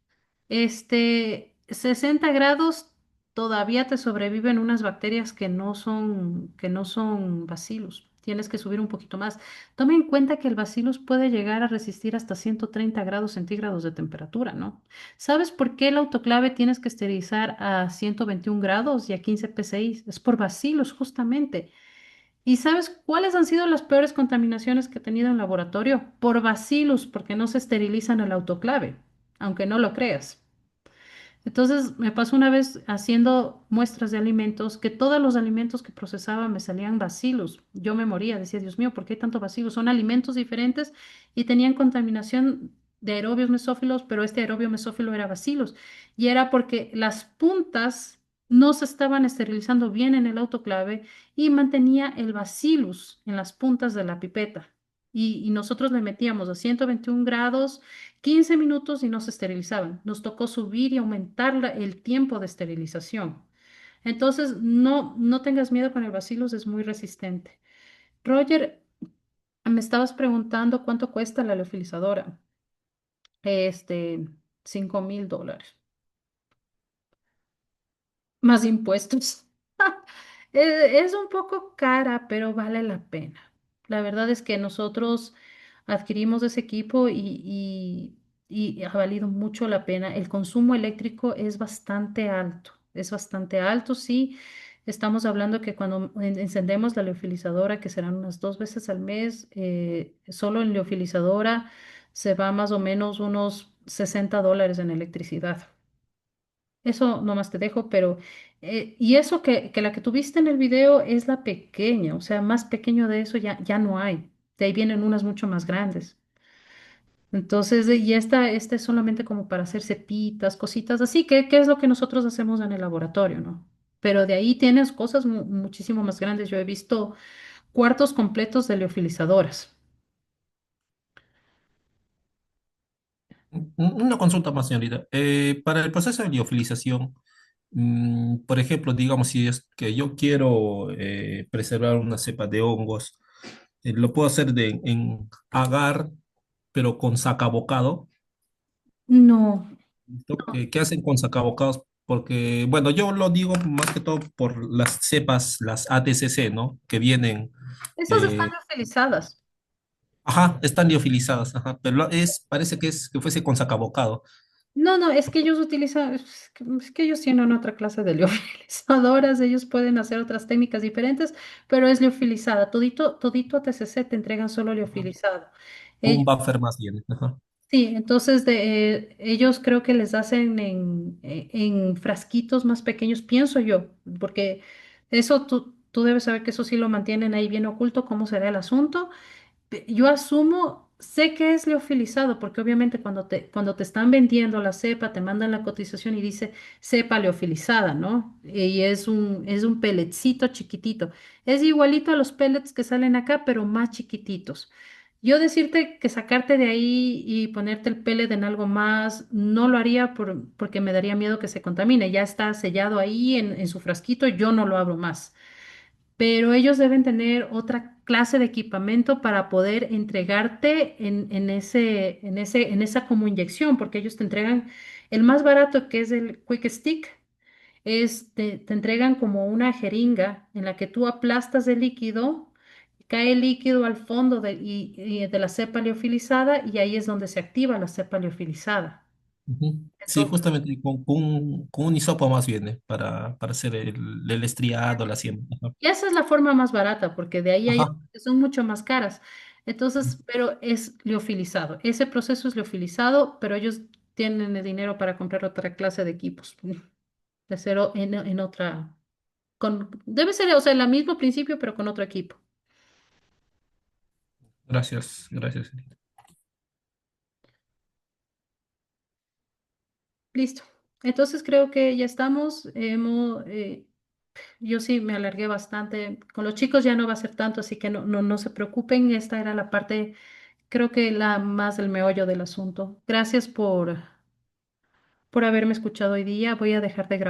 60 grados todavía te sobreviven unas bacterias que no son bacilos. Tienes que subir un poquito más. Toma en cuenta que el bacillus puede llegar a resistir hasta 130 grados centígrados de temperatura, ¿no? ¿Sabes por qué el autoclave tienes que esterilizar a 121 grados y a 15 PSI? Es por bacilos, justamente. ¿Y sabes cuáles han sido las peores contaminaciones que he tenido en laboratorio? Por bacilos, porque no se esterilizan el autoclave, aunque no lo creas. Entonces me pasó una vez haciendo muestras de alimentos que todos los alimentos que procesaba me salían bacilos. Yo me moría, decía, Dios mío, ¿por qué hay tanto bacilos? Son alimentos diferentes y tenían contaminación de aerobios mesófilos, pero este aerobio mesófilo era bacilos. Y era porque las puntas no se estaban esterilizando bien en el autoclave y mantenía el bacillus en las puntas de la pipeta. Y nosotros le metíamos a 121 grados 15 minutos y no se esterilizaban. Nos tocó subir y aumentar el tiempo de esterilización. Entonces, no tengas miedo con el Bacillus, es muy resistente. Roger, me estabas preguntando cuánto cuesta la leofilizadora. Este, $5,000. Más impuestos. Es un poco cara, pero vale la pena. La verdad es que nosotros adquirimos ese equipo y ha valido mucho la pena. El consumo eléctrico es bastante alto, sí. Estamos hablando que cuando encendemos la leofilizadora, que serán unas 2 veces al mes, solo en leofilizadora se va más o menos unos $60 en electricidad. Eso nomás te dejo, pero y eso que la que tuviste en el video es la pequeña, o sea, más pequeño de eso ya no hay. De ahí vienen unas mucho más grandes. Entonces, y esta es solamente como para hacer cepitas, cositas así, que es lo que nosotros hacemos en el laboratorio, ¿no? pero de ahí tienes cosas muchísimo más grandes. Yo he visto cuartos completos de liofilizadoras. Una consulta más, señorita. Para el proceso de liofilización, por ejemplo, digamos, si es que yo quiero preservar una cepa de hongos, lo puedo hacer en agar, pero con sacabocado. No, ¿No? ¿Qué hacen con sacabocados? Porque, bueno, yo lo digo más que todo por las cepas, las ADCC, ¿no? Que vienen, esas están eh, liofilizadas. ajá, están liofilizadas, ajá, pero parece que es que fuese con sacabocado. No, no, es que ellos utilizan, es que ellos tienen otra clase de liofilizadoras, ellos pueden hacer otras técnicas diferentes, pero es liofilizada. Todito, todito a TCC te entregan solo liofilizado. Un buffer más bien, ajá. Sí, entonces ellos creo que les hacen en frasquitos más pequeños, pienso yo, porque eso tú debes saber que eso sí lo mantienen ahí bien oculto, cómo será el asunto. Yo asumo, sé que es liofilizado, porque obviamente cuando te están vendiendo la cepa, te mandan la cotización y dice cepa liofilizada, ¿no? Y es un pelletcito chiquitito. Es igualito a los pellets que salen acá, pero más chiquititos. Yo decirte que sacarte de ahí y ponerte el pellet en algo más, no lo haría porque me daría miedo que se contamine. Ya está sellado ahí en su frasquito, yo no lo abro más, pero ellos deben tener otra clase de equipamiento para poder entregarte en esa como inyección, porque ellos te entregan el más barato, que es el Quick Stick, te entregan como una jeringa en la que tú aplastas el líquido, cae el líquido al fondo y de la cepa liofilizada y ahí es donde se activa la cepa liofilizada. Ujú. Sí, Entonces, justamente con un hisopo más bien, para hacer el estriado, la siembra. Ajá. y esa es la forma más barata, porque de ahí hay Ajá. otras que son mucho más caras. Entonces, pero es liofilizado. Ese proceso es liofilizado, pero ellos tienen el dinero para comprar otra clase de equipos, de cero en otra, debe ser, o sea, el mismo principio, pero con otro equipo. Gracias, gracias. Listo. Entonces creo que ya estamos. Yo sí me alargué bastante. Con los chicos ya no va a ser tanto, así que no se preocupen. Esta era la parte, creo que la más del meollo del asunto. Gracias por haberme escuchado hoy día. Voy a dejar de grabar.